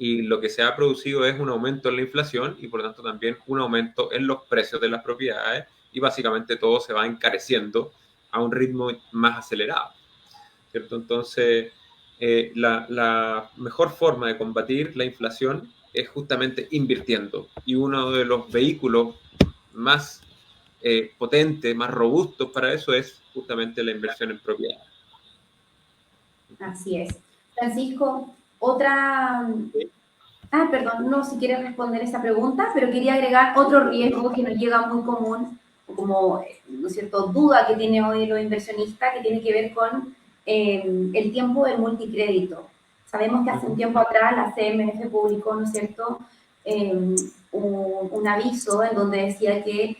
Y lo que se ha producido es un aumento en la inflación y por lo tanto también un aumento en los precios de las propiedades y básicamente todo se va encareciendo a un ritmo más acelerado, ¿cierto? Entonces, la mejor forma de combatir la inflación es justamente invirtiendo y uno de los vehículos más potentes, más robustos para eso es justamente la inversión en propiedades. Así es. Francisco, otra... perdón, no si quieres responder esa pregunta, pero quería agregar otro riesgo que nos llega muy común, como, ¿no es cierto?, duda que tiene hoy los inversionistas, que tiene que ver con el tiempo del multicrédito. Sabemos que hace un tiempo atrás la CMF publicó, ¿no es cierto?, un aviso en donde decía que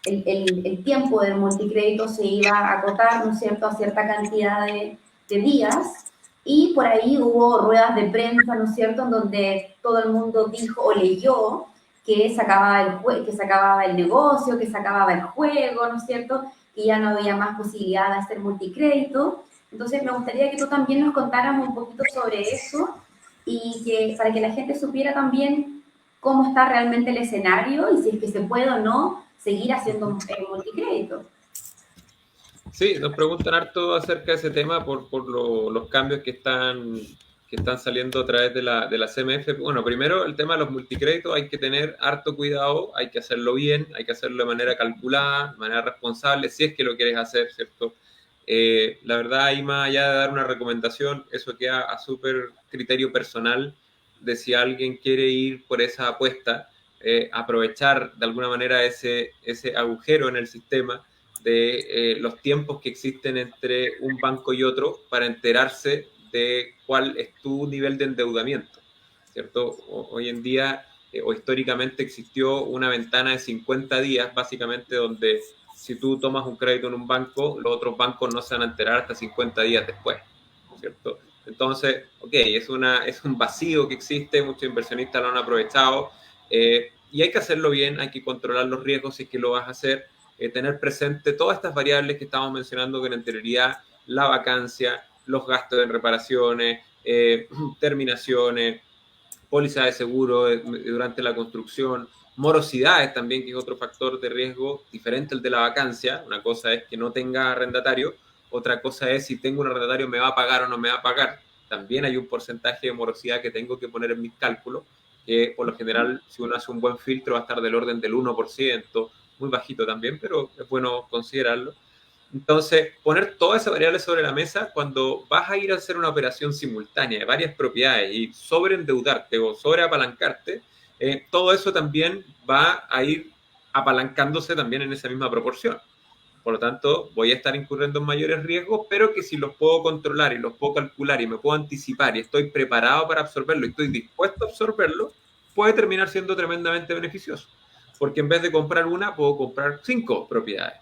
el tiempo del multicrédito se iba a acotar, ¿no es cierto?, a cierta cantidad de días. Y por ahí hubo ruedas de prensa, ¿no es cierto?, en donde todo el mundo dijo o leyó que se acababa el negocio, que se acababa el juego, ¿no es cierto?, que ya no había más posibilidad de hacer multicrédito. Entonces me gustaría que tú también nos contaras un poquito sobre eso y para que la gente supiera también cómo está realmente el escenario y si es que se puede o no seguir haciendo multicrédito. Sí, nos preguntan harto acerca de ese tema por los cambios que están saliendo a través de la CMF. Bueno, primero el tema de los multicréditos, hay que tener harto cuidado, hay que hacerlo bien, hay que hacerlo de manera calculada, de manera responsable, si es que lo quieres hacer, ¿cierto? La verdad, ahí más allá de dar una recomendación, eso queda a súper criterio personal de si alguien quiere ir por esa apuesta, aprovechar de alguna manera ese agujero en el sistema de los tiempos que existen entre un banco y otro para enterarse de cuál es tu nivel de endeudamiento, ¿cierto? Hoy en día o históricamente existió una ventana de 50 días, básicamente, donde si tú tomas un crédito en un banco, los otros bancos no se van a enterar hasta 50 días después, ¿cierto? Entonces, ok, es un vacío que existe, muchos inversionistas lo han aprovechado, y hay que hacerlo bien, hay que controlar los riesgos si es que lo vas a hacer, tener presente todas estas variables que estamos mencionando con anterioridad, la vacancia, los gastos en reparaciones, terminaciones, póliza de seguro durante la construcción, morosidades también, que es otro factor de riesgo diferente al de la vacancia. Una cosa es que no tenga arrendatario, otra cosa es si tengo un arrendatario me va a pagar o no me va a pagar. También hay un porcentaje de morosidad que tengo que poner en mis cálculos, que por lo general, si uno hace un buen filtro, va a estar del orden del 1%, muy bajito también, pero es bueno considerarlo. Entonces, poner todas esas variables sobre la mesa cuando vas a ir a hacer una operación simultánea de varias propiedades y sobreendeudarte o sobreapalancarte, todo eso también va a ir apalancándose también en esa misma proporción. Por lo tanto, voy a estar incurriendo en mayores riesgos, pero que si los puedo controlar y los puedo calcular y me puedo anticipar y estoy preparado para absorberlo y estoy dispuesto a absorberlo, puede terminar siendo tremendamente beneficioso. Porque en vez de comprar una, puedo comprar 5 propiedades.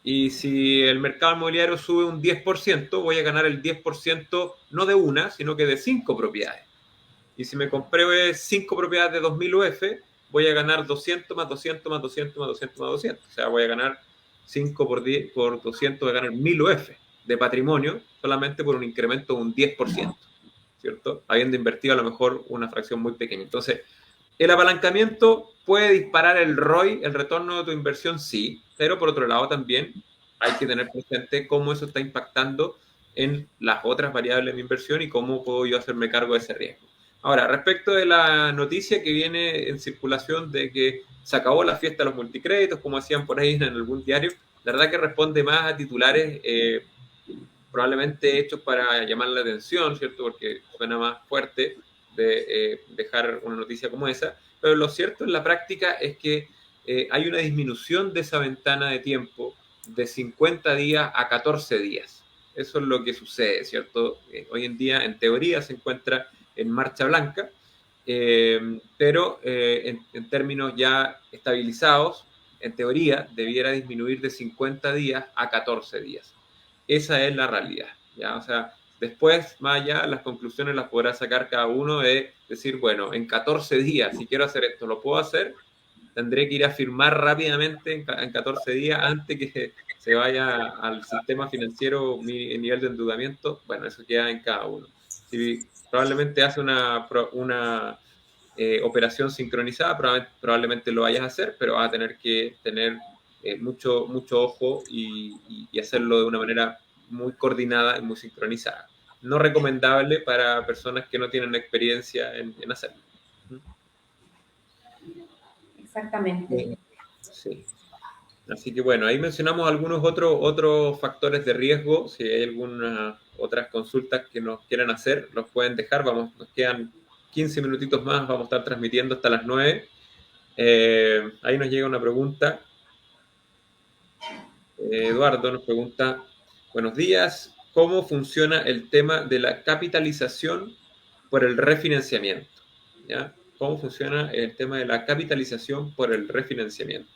Y si el mercado inmobiliario sube un 10%, voy a ganar el 10% no de una, sino que de 5 propiedades. Y si me compré 5 propiedades de 2000 UF, voy a ganar 200 más 200 más 200 más 200 más 200. O sea, voy a ganar 5 por 10 por 200, voy a ganar 1000 UF de patrimonio solamente por un incremento de un 10%, ¿cierto? Habiendo invertido a lo mejor una fracción muy pequeña. Entonces, el apalancamiento puede disparar el ROI, el retorno de tu inversión, sí, pero por otro lado también hay que tener presente cómo eso está impactando en las otras variables de mi inversión y cómo puedo yo hacerme cargo de ese riesgo. Ahora, respecto de la noticia que viene en circulación de que se acabó la fiesta de los multicréditos, como decían por ahí en algún diario, la verdad que responde más a titulares probablemente hechos para llamar la atención, ¿cierto? Porque suena más fuerte de dejar una noticia como esa, pero lo cierto en la práctica es que hay una disminución de esa ventana de tiempo de 50 días a 14 días. Eso es lo que sucede, ¿cierto? Hoy en día, en teoría, se encuentra en marcha blanca, pero en términos ya estabilizados, en teoría, debiera disminuir de 50 días a 14 días. Esa es la realidad, ¿ya? O sea, después, más allá, las conclusiones las podrá sacar cada uno de decir, bueno, en 14 días, si quiero hacer esto, ¿lo puedo hacer? Tendré que ir a firmar rápidamente en 14 días antes que se vaya al sistema financiero mi nivel de endeudamiento. Bueno, eso queda en cada uno. Si probablemente hace una operación sincronizada, probablemente lo vayas a hacer, pero vas a tener que tener mucho ojo y hacerlo de una manera muy coordinada y muy sincronizada. No recomendable para personas que no tienen experiencia en hacerlo. Exactamente. Sí. Así que bueno, ahí mencionamos algunos otros factores de riesgo. Si hay algunas otras consultas que nos quieran hacer, los pueden dejar. Vamos, nos quedan 15 minutitos más, vamos a estar transmitiendo hasta las 9. Ahí nos llega una pregunta. Eduardo nos pregunta, buenos días, ¿cómo funciona el tema de la capitalización por el refinanciamiento? ¿Ya? ¿Cómo funciona el tema de la capitalización por el refinanciamiento?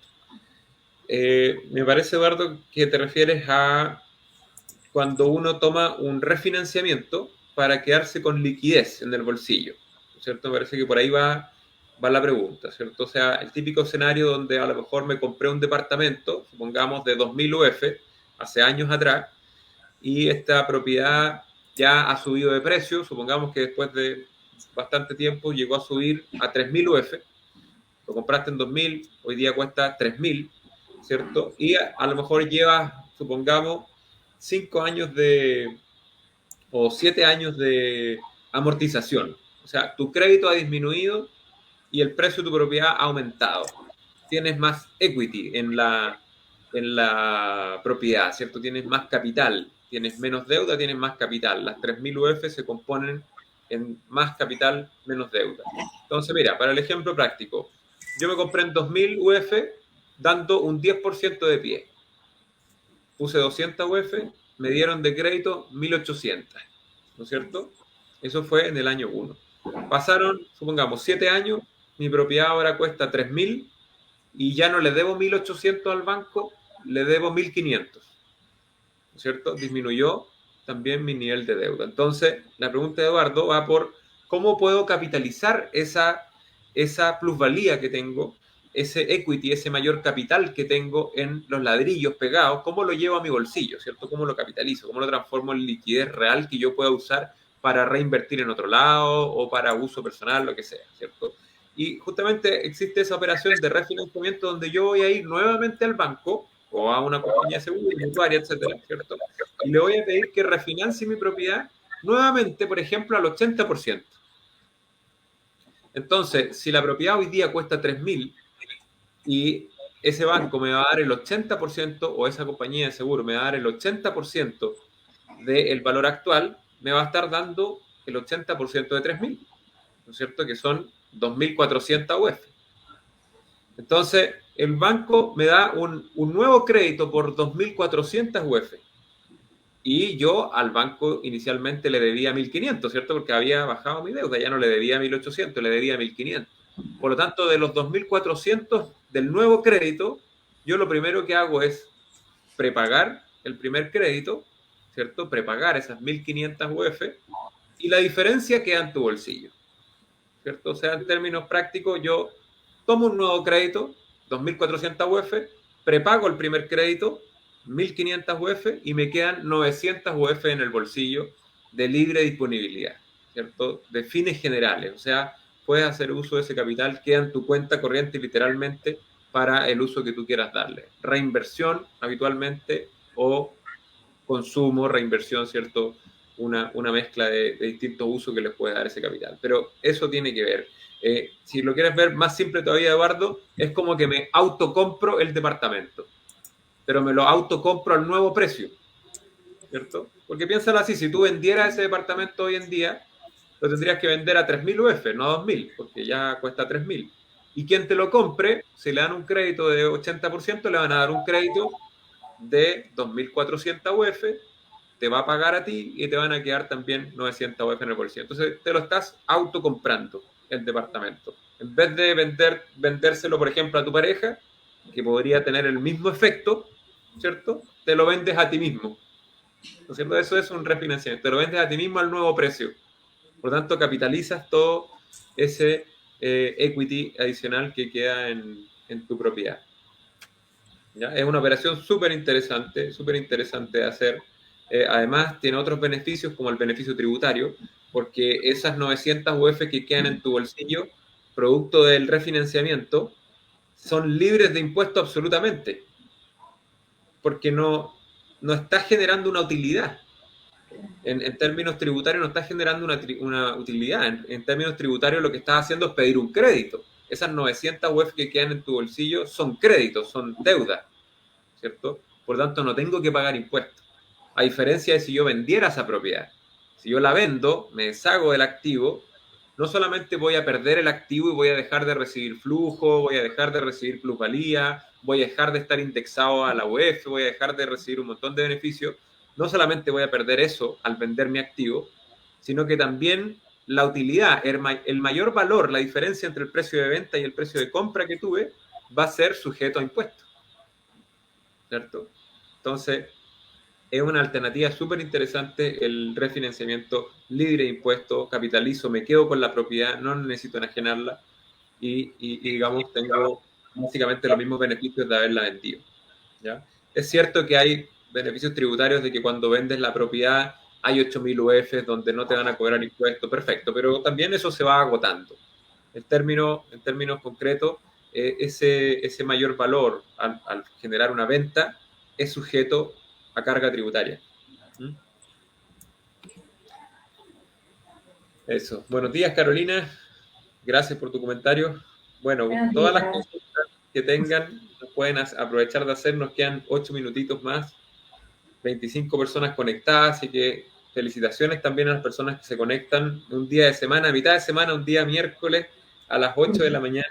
Me parece, Eduardo, que te refieres a cuando uno toma un refinanciamiento para quedarse con liquidez en el bolsillo, ¿cierto? Me parece que por ahí va la pregunta, ¿cierto? O sea, el típico escenario donde a lo mejor me compré un departamento, supongamos de 2000 UF, hace años atrás, y esta propiedad ya ha subido de precio, supongamos que después de bastante tiempo llegó a subir a 3000 UF, lo compraste en 2000, hoy día cuesta 3000, ¿cierto? Y a lo mejor llevas, supongamos, 5 años o 7 años de amortización. O sea, tu crédito ha disminuido y el precio de tu propiedad ha aumentado. Tienes más equity en la propiedad, ¿cierto? Tienes más capital, tienes menos deuda, tienes más capital. Las 3000 UF se componen en más capital, menos deuda. Entonces, mira, para el ejemplo práctico, yo me compré en 2000 UF dando un 10% de pie. Puse 200 UF, me dieron de crédito 1800, ¿no es cierto? Eso fue en el año 1. Pasaron, supongamos, 7 años, mi propiedad ahora cuesta 3000 y ya no le debo 1800 al banco, le debo 1500, ¿no es cierto? Disminuyó también mi nivel de deuda. Entonces, la pregunta de Eduardo va por cómo puedo capitalizar esa esa plusvalía que tengo, ese equity, ese mayor capital que tengo en los ladrillos pegados, cómo lo llevo a mi bolsillo, ¿cierto? Cómo lo capitalizo, cómo lo transformo en liquidez real que yo pueda usar para reinvertir en otro lado o para uso personal, lo que sea, ¿cierto? Y justamente existe esa operación de refinanciamiento donde yo voy a ir nuevamente al banco o a una compañía de seguro, mutuaria, etcétera, ¿cierto? Y le voy a pedir que refinancie mi propiedad nuevamente, por ejemplo, al 80%. Entonces, si la propiedad hoy día cuesta 3.000 y ese banco me va a dar el 80% o esa compañía de seguro me va a dar el 80% del valor actual, me va a estar dando el 80% de 3.000, ¿no es cierto? Que son 2.400 UF. Entonces, el banco me da un nuevo crédito por 2.400 UF. Y yo al banco inicialmente le debía 1.500, ¿cierto? Porque había bajado mi deuda, ya no le debía 1.800, le debía 1.500. Por lo tanto, de los 2.400 del nuevo crédito, yo lo primero que hago es prepagar el primer crédito, ¿cierto? Prepagar esas 1.500 UF y la diferencia queda en tu bolsillo, ¿cierto? O sea, en términos prácticos, yo tomo un nuevo crédito, 2.400 UF, prepago el primer crédito, 1.500 UF y me quedan 900 UF en el bolsillo de libre disponibilidad, ¿cierto? De fines generales, o sea, puedes hacer uso de ese capital, queda en tu cuenta corriente literalmente para el uso que tú quieras darle. Reinversión habitualmente o consumo, reinversión, ¿cierto? Una mezcla de distintos usos que les puede dar ese capital. Pero eso tiene que ver. Si lo quieres ver más simple todavía, Eduardo, es como que me autocompro el departamento, pero me lo autocompro al nuevo precio, ¿cierto? Porque piénsalo así, si tú vendieras ese departamento hoy en día, lo tendrías que vender a 3.000 UF, no a 2.000, porque ya cuesta 3.000. Y quien te lo compre, si le dan un crédito de 80%, le van a dar un crédito de 2.400 UF, te va a pagar a ti y te van a quedar también 900 UF en el bolsillo. Entonces te lo estás autocomprando el departamento. En vez de vendérselo, por ejemplo, a tu pareja, que podría tener el mismo efecto, ¿cierto? Te lo vendes a ti mismo. ¿No es cierto? Eso es un refinanciamiento. Te lo vendes a ti mismo al nuevo precio. Por lo tanto, capitalizas todo ese equity adicional que queda en tu propiedad. ¿Ya? Es una operación súper interesante de hacer. Además, tiene otros beneficios como el beneficio tributario, porque esas 900 UF que quedan en tu bolsillo, producto del refinanciamiento, son libres de impuesto absolutamente, porque no está generando una utilidad. En términos tributarios no está generando una utilidad. En términos tributarios lo que estás haciendo es pedir un crédito. Esas 900 UF que quedan en tu bolsillo son créditos, son deuda, ¿cierto? Por tanto, no tengo que pagar impuestos. A diferencia de si yo vendiera esa propiedad. Si yo la vendo, me deshago del activo, no solamente voy a perder el activo y voy a dejar de recibir flujo, voy a dejar de recibir plusvalía, voy a dejar de estar indexado a la UEF, voy a dejar de recibir un montón de beneficios. No solamente voy a perder eso al vender mi activo, sino que también la utilidad, el mayor valor, la diferencia entre el precio de venta y el precio de compra que tuve, va a ser sujeto a impuestos, ¿cierto? Entonces, es una alternativa súper interesante el refinanciamiento libre de impuestos, capitalizo, me quedo con la propiedad, no necesito enajenarla y digamos, tengo básicamente los mismos beneficios de haberla vendido, ¿ya? Es cierto que hay beneficios tributarios de que cuando vendes la propiedad hay 8.000 UF donde no te van a cobrar impuestos, perfecto, pero también eso se va agotando. En términos concretos, ese mayor valor al generar una venta es sujeto a carga tributaria. Eso. Buenos días, Carolina. Gracias por tu comentario. Bueno, todas las consultas que tengan pueden aprovechar de hacer. Nos quedan 8 minutitos más. 25 personas conectadas, así que felicitaciones también a las personas que se conectan un día de semana, a mitad de semana, un día miércoles a las 8 de la mañana,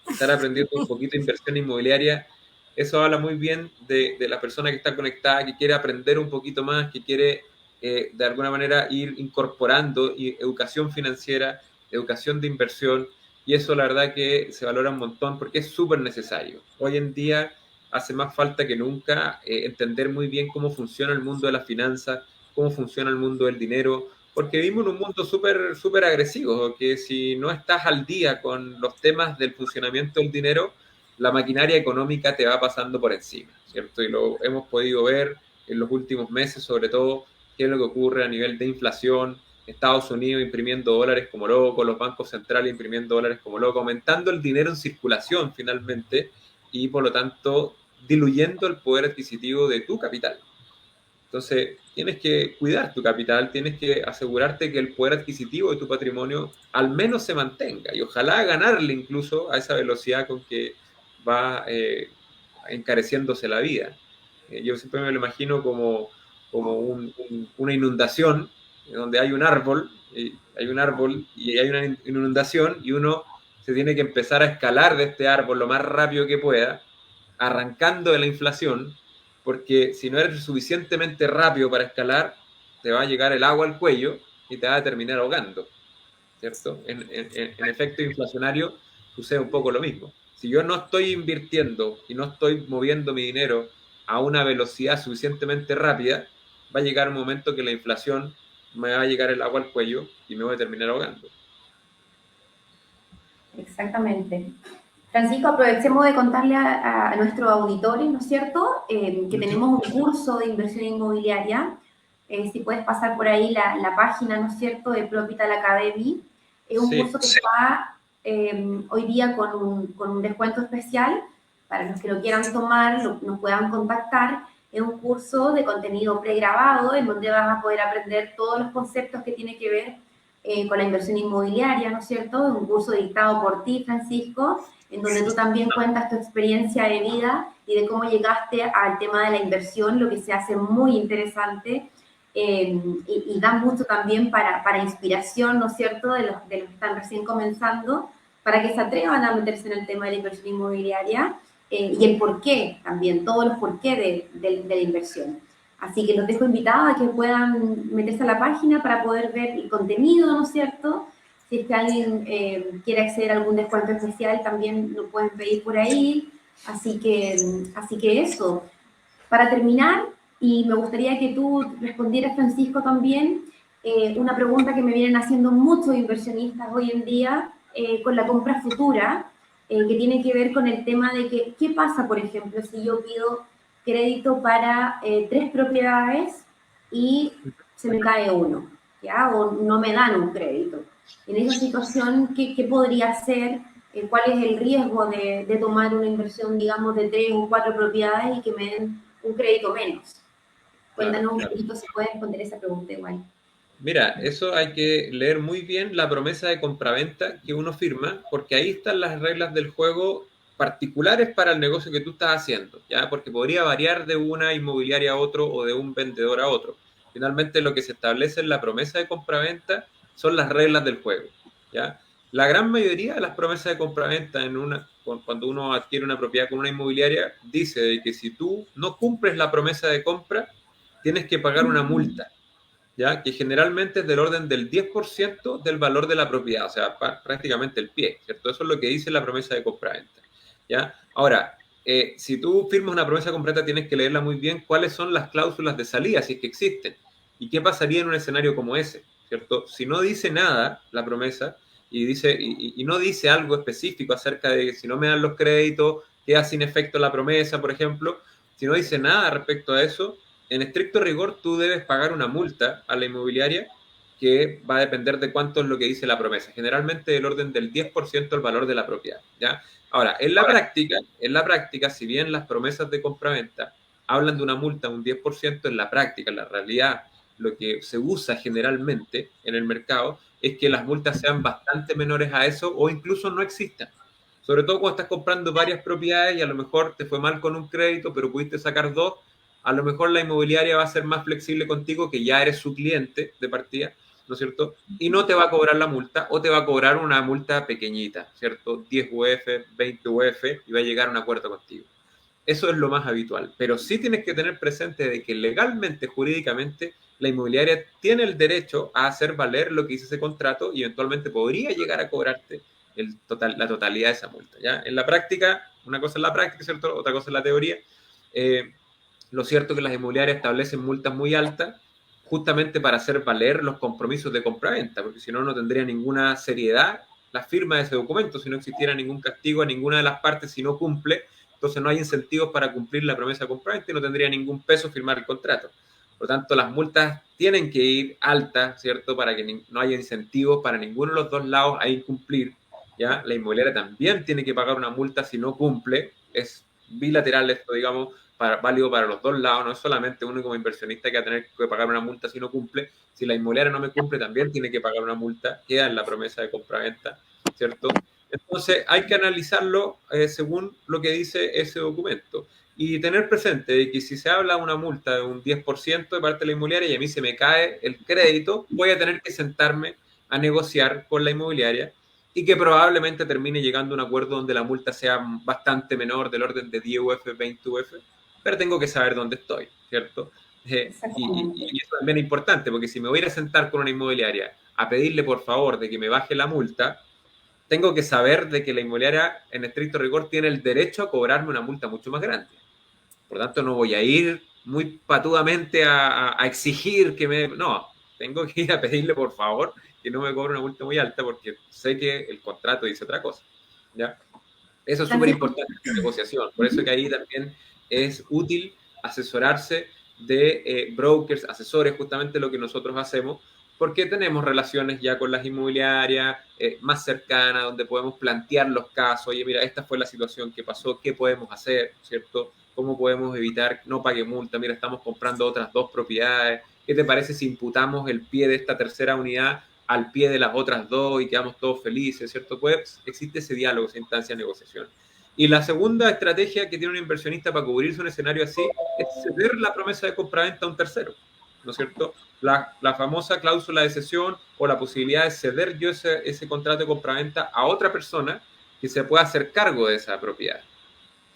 estar aprendiendo un poquito de inversión inmobiliaria. Eso habla muy bien de la persona que está conectada, que quiere aprender un poquito más, que quiere de alguna manera ir incorporando educación financiera, educación de inversión, y eso la verdad que se valora un montón porque es súper necesario. Hoy en día hace más falta que nunca entender muy bien cómo funciona el mundo de las finanzas, cómo funciona el mundo del dinero, porque vivimos en un mundo súper agresivo, que si no estás al día con los temas del funcionamiento del dinero, la maquinaria económica te va pasando por encima, ¿cierto? Y lo hemos podido ver en los últimos meses, sobre todo, qué es lo que ocurre a nivel de inflación, Estados Unidos imprimiendo dólares como loco, los bancos centrales imprimiendo dólares como loco, aumentando el dinero en circulación finalmente y por lo tanto diluyendo el poder adquisitivo de tu capital. Entonces, tienes que cuidar tu capital, tienes que asegurarte que el poder adquisitivo de tu patrimonio al menos se mantenga y ojalá ganarle incluso a esa velocidad con que va encareciéndose la vida. Yo siempre me lo imagino como una inundación donde hay un árbol y hay una inundación y uno se tiene que empezar a escalar de este árbol lo más rápido que pueda, arrancando de la inflación, porque si no eres suficientemente rápido para escalar, te va a llegar el agua al cuello y te va a terminar ahogando, ¿cierto? En efecto inflacionario sucede un poco lo mismo. Si yo no estoy invirtiendo y no estoy moviendo mi dinero a una velocidad suficientemente rápida, va a llegar un momento que la inflación me va a llegar el agua al cuello y me voy a terminar ahogando. Exactamente. Francisco, aprovechemos de contarle a nuestros auditores, ¿no es cierto?, que tenemos un curso de inversión inmobiliaria. Si puedes pasar por ahí la página, ¿no es cierto?, de Propital Academy. Es un curso que está hoy día con un descuento especial. Para los que lo quieran tomar, nos puedan contactar. Es un curso de contenido pregrabado en donde vas a poder aprender todos los conceptos que tienen que ver con la inversión inmobiliaria, ¿no es cierto? Un curso dictado por ti, Francisco, en donde tú también cuentas tu experiencia de vida y de cómo llegaste al tema de la inversión, lo que se hace muy interesante y da mucho también para inspiración, ¿no es cierto?, de los que están recién comenzando, para que se atrevan a meterse en el tema de la inversión inmobiliaria y el porqué también, todos los porqué de la inversión. Así que los dejo invitados a que puedan meterse a la página para poder ver el contenido, ¿no es cierto? Si es que alguien quiere acceder a algún descuento especial, también lo pueden pedir por ahí. Así que eso. Para terminar, y me gustaría que tú respondieras, Francisco, también, una pregunta que me vienen haciendo muchos inversionistas hoy en día con la compra futura, que tiene que ver con el tema de que, ¿qué pasa, por ejemplo, si yo pido crédito para 3 propiedades y se me cae uno, ¿ya? O no me dan un crédito. En esa situación, ¿qué podría hacer? ¿Cuál es el riesgo de tomar una inversión, digamos, de 3 o 4 propiedades y que me den un crédito menos? Cuéntanos un poquito si puedes responder esa pregunta igual. Mira, eso hay que leer muy bien la promesa de compraventa que uno firma, porque ahí están las reglas del juego particulares para el negocio que tú estás haciendo, ¿ya? Porque podría variar de una inmobiliaria a otro o de un vendedor a otro. Finalmente lo que se establece en la promesa de compraventa son las reglas del juego, ¿ya? La gran mayoría de las promesas de compraventa cuando uno adquiere una propiedad con una inmobiliaria dice de que si tú no cumples la promesa de compra, tienes que pagar una multa, ¿ya? Que generalmente es del orden del 10% del valor de la propiedad, o sea, prácticamente el pie, ¿cierto? Eso es lo que dice la promesa de compraventa, ¿ya? Ahora, si tú firmas una promesa de compraventa, tienes que leerla muy bien cuáles son las cláusulas de salida, si es que existen, y qué pasaría en un escenario como ese, ¿cierto? Si no dice nada la promesa y no dice algo específico acerca de si no me dan los créditos, queda sin efecto la promesa, por ejemplo, si no dice nada respecto a eso, en estricto rigor tú debes pagar una multa a la inmobiliaria que va a depender de cuánto es lo que dice la promesa, generalmente del orden del 10% del valor de la propiedad, ¿ya? Ahora, en la práctica, si bien las promesas de compraventa hablan de una multa de un 10%, en la práctica, en la realidad, lo que se usa generalmente en el mercado es que las multas sean bastante menores a eso o incluso no existan. Sobre todo cuando estás comprando varias propiedades y a lo mejor te fue mal con un crédito, pero pudiste sacar 2, a lo mejor la inmobiliaria va a ser más flexible contigo, que ya eres su cliente de partida, ¿no es cierto? Y no te va a cobrar la multa o te va a cobrar una multa pequeñita, ¿cierto? 10 UF, 20 UF y va a llegar a un acuerdo contigo. Eso es lo más habitual, pero sí tienes que tener presente de que legalmente, jurídicamente, la inmobiliaria tiene el derecho a hacer valer lo que dice ese contrato y eventualmente podría llegar a cobrarte la totalidad de esa multa, ¿ya? En la práctica, una cosa es la práctica, ¿cierto? Otra cosa es la teoría. Lo cierto es que las inmobiliarias establecen multas muy altas, justamente para hacer valer los compromisos de compraventa, porque si no, no tendría ninguna seriedad la firma de ese documento, si no existiera ningún castigo a ninguna de las partes si no cumple. Entonces no hay incentivos para cumplir la promesa de compraventa y no tendría ningún peso firmar el contrato. Por lo tanto, las multas tienen que ir altas, ¿cierto? Para que no haya incentivos para ninguno de los dos lados a incumplir, ¿ya? La inmobiliaria también tiene que pagar una multa si no cumple. Es bilateral esto, digamos, válido para los dos lados. No es solamente uno como inversionista que va a tener que pagar una multa si no cumple. Si la inmobiliaria no me cumple, también tiene que pagar una multa. Queda en la promesa de compraventa, ¿cierto? Entonces, hay que analizarlo según lo que dice ese documento. Y tener presente que si se habla de una multa de un 10% de parte de la inmobiliaria y a mí se me cae el crédito, voy a tener que sentarme a negociar con la inmobiliaria y que probablemente termine llegando a un acuerdo donde la multa sea bastante menor, del orden de 10 UF, 20 UF, pero tengo que saber dónde estoy, ¿cierto? Y eso también es importante, porque si me voy a ir a sentar con una inmobiliaria a pedirle por favor de que me baje la multa, tengo que saber de que la inmobiliaria en estricto rigor tiene el derecho a cobrarme una multa mucho más grande. Por lo tanto, no voy a ir muy patudamente a exigir que me... No, tengo que ir a pedirle por favor que no me cobre una multa muy alta porque sé que el contrato dice otra cosa, ¿ya? Eso es súper importante en la negociación. Por eso que ahí también es útil asesorarse de brokers, asesores, justamente lo que nosotros hacemos, porque tenemos relaciones ya con las inmobiliarias más cercanas, donde podemos plantear los casos. Oye, mira, esta fue la situación que pasó, ¿qué podemos hacer? ¿Cierto? ¿Cómo podemos evitar que no pague multa? Mira, estamos comprando otras 2 propiedades. ¿Qué te parece si imputamos el pie de esta tercera unidad al pie de las otras 2 y quedamos todos felices, ¿cierto? Pues existe ese diálogo, esa instancia de negociación. Y la segunda estrategia que tiene un inversionista para cubrirse un escenario así es ceder la promesa de compraventa a un tercero, ¿no es cierto? La famosa cláusula de cesión o la posibilidad de ceder yo ese contrato de compraventa a otra persona que se pueda hacer cargo de esa propiedad,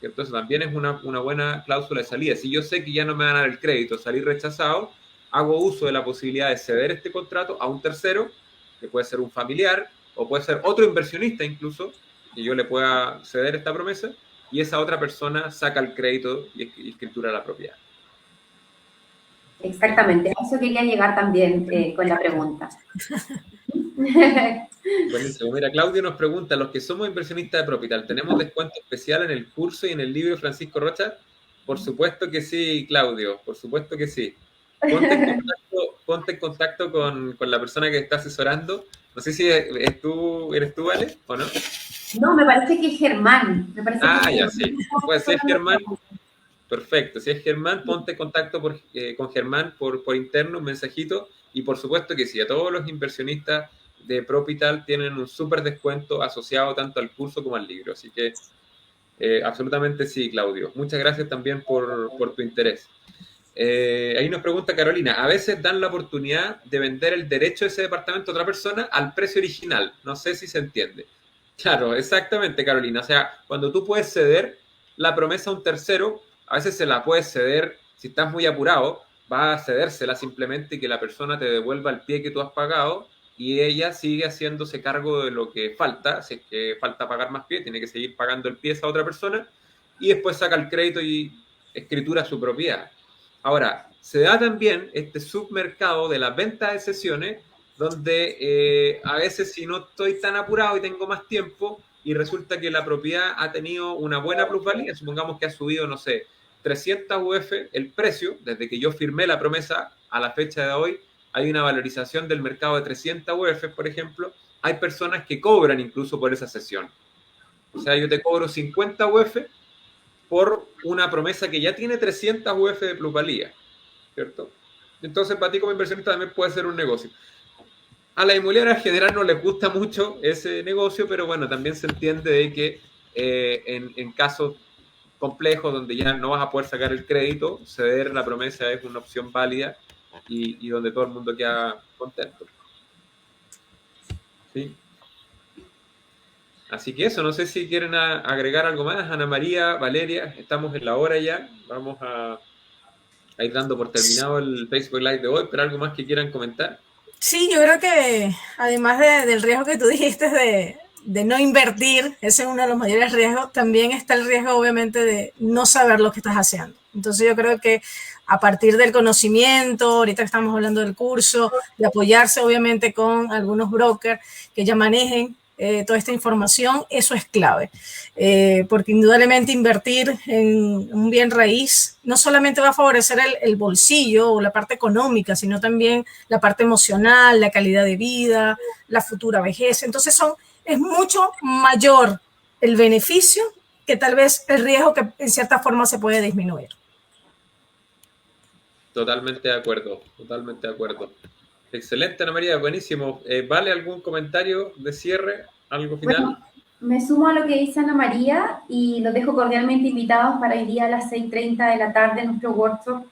¿cierto? Eso también es una buena cláusula de salida. Si yo sé que ya no me van a dar el crédito, salir rechazado, hago uso de la posibilidad de ceder este contrato a un tercero, que puede ser un familiar o puede ser otro inversionista incluso, que yo le pueda ceder esta promesa y esa otra persona saca el crédito y escritura la propiedad. Exactamente, a eso quería llegar también con la pregunta. Buenísimo. Mira, Claudio nos pregunta, los que somos inversionistas de Propital, ¿tenemos descuento especial en el curso y en el libro de Francisco Rocha? Por supuesto que sí, Claudio, por supuesto que sí. Ponte en contacto con la persona que está asesorando. No sé si eres tú, ¿vale? ¿O no? No, me parece que es Germán. Ya, sí. Puede ser Germán. Perfecto. Si es Germán, ponte en contacto con Germán por interno, un mensajito. Y por supuesto que sí, a todos los inversionistas de Propital tienen un súper descuento asociado tanto al curso como al libro. Así que absolutamente sí, Claudio. Muchas gracias también por tu interés. Ahí nos pregunta Carolina, a veces dan la oportunidad de vender el derecho de ese departamento a otra persona al precio original. No sé si se entiende. Claro, exactamente, Carolina. O sea, cuando tú puedes ceder la promesa a un tercero, a veces se la puedes ceder, si estás muy apurado, va a cedérsela simplemente y que la persona te devuelva el pie que tú has pagado y ella sigue haciéndose cargo de lo que falta. Si es que falta pagar más pie, tiene que seguir pagando el pie a esa otra persona y después saca el crédito y escritura su propiedad. Ahora, se da también este submercado de las ventas de cesiones donde a veces si no estoy tan apurado y tengo más tiempo y resulta que la propiedad ha tenido una buena plusvalía, supongamos que ha subido, no sé, 300 UF el precio, desde que yo firmé la promesa a la fecha de hoy, hay una valorización del mercado de 300 UF, por ejemplo, hay personas que cobran incluso por esa cesión. O sea, yo te cobro 50 UF por una promesa que ya tiene 300 UF de plusvalía, ¿cierto? Entonces, para ti como inversionista también puede ser un negocio. A la inmobiliaria en general no les gusta mucho ese negocio, pero bueno, también se entiende de que en casos complejos donde ya no vas a poder sacar el crédito, ceder la promesa es una opción válida y donde todo el mundo queda contento. ¿Sí? Así que eso, no sé si quieren agregar algo más. Ana María, Valeria, estamos en la hora ya. Vamos a ir dando por terminado el Facebook Live de hoy, pero algo más que quieran comentar. Sí, yo creo que además del riesgo que tú dijiste de no invertir, ese es uno de los mayores riesgos, también está el riesgo obviamente de no saber lo que estás haciendo. Entonces yo creo que a partir del conocimiento, ahorita que estamos hablando del curso, de apoyarse obviamente con algunos brokers que ya manejen toda esta información, eso es clave, porque indudablemente invertir en un bien raíz no solamente va a favorecer el bolsillo o la parte económica, sino también la parte emocional, la calidad de vida, la futura vejez. Entonces es mucho mayor el beneficio que tal vez el riesgo que en cierta forma se puede disminuir. Totalmente de acuerdo, totalmente de acuerdo. Excelente, Ana María, buenísimo. ¿Vale algún comentario de cierre? ¿Algo final? Bueno, me sumo a lo que dice Ana María y los dejo cordialmente invitados para el día a las 6:30 de la tarde en nuestro workshop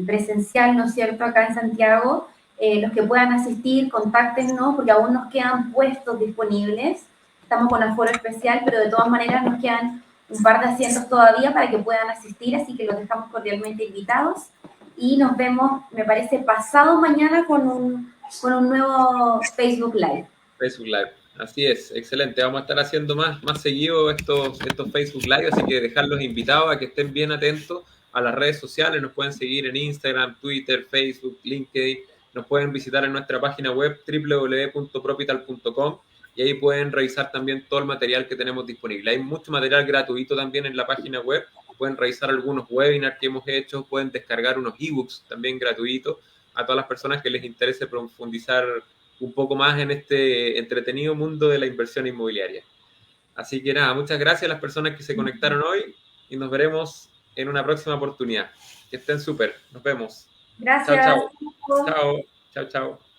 presencial, ¿no es cierto?, acá en Santiago. Los que puedan asistir, contáctenos porque aún nos quedan puestos disponibles. Estamos con aforo especial, pero de todas maneras nos quedan un par de asientos todavía para que puedan asistir, así que los dejamos cordialmente invitados. Y nos vemos, me parece, pasado mañana con un nuevo Facebook Live. Facebook Live, así es, excelente. Vamos a estar haciendo más seguido estos Facebook Live, así que dejarlos invitados a que estén bien atentos a las redes sociales. Nos pueden seguir en Instagram, Twitter, Facebook, LinkedIn. Nos pueden visitar en nuestra página web www.propital.com y ahí pueden revisar también todo el material que tenemos disponible. Hay mucho material gratuito también en la página web. Pueden revisar algunos webinars que hemos hecho, pueden descargar unos ebooks también gratuitos a todas las personas que les interese profundizar un poco más en este entretenido mundo de la inversión inmobiliaria. Así que nada, muchas gracias a las personas que se conectaron hoy y nos veremos en una próxima oportunidad. Que estén súper. Nos vemos. Gracias. Chao, chao. Chao, chao, chao.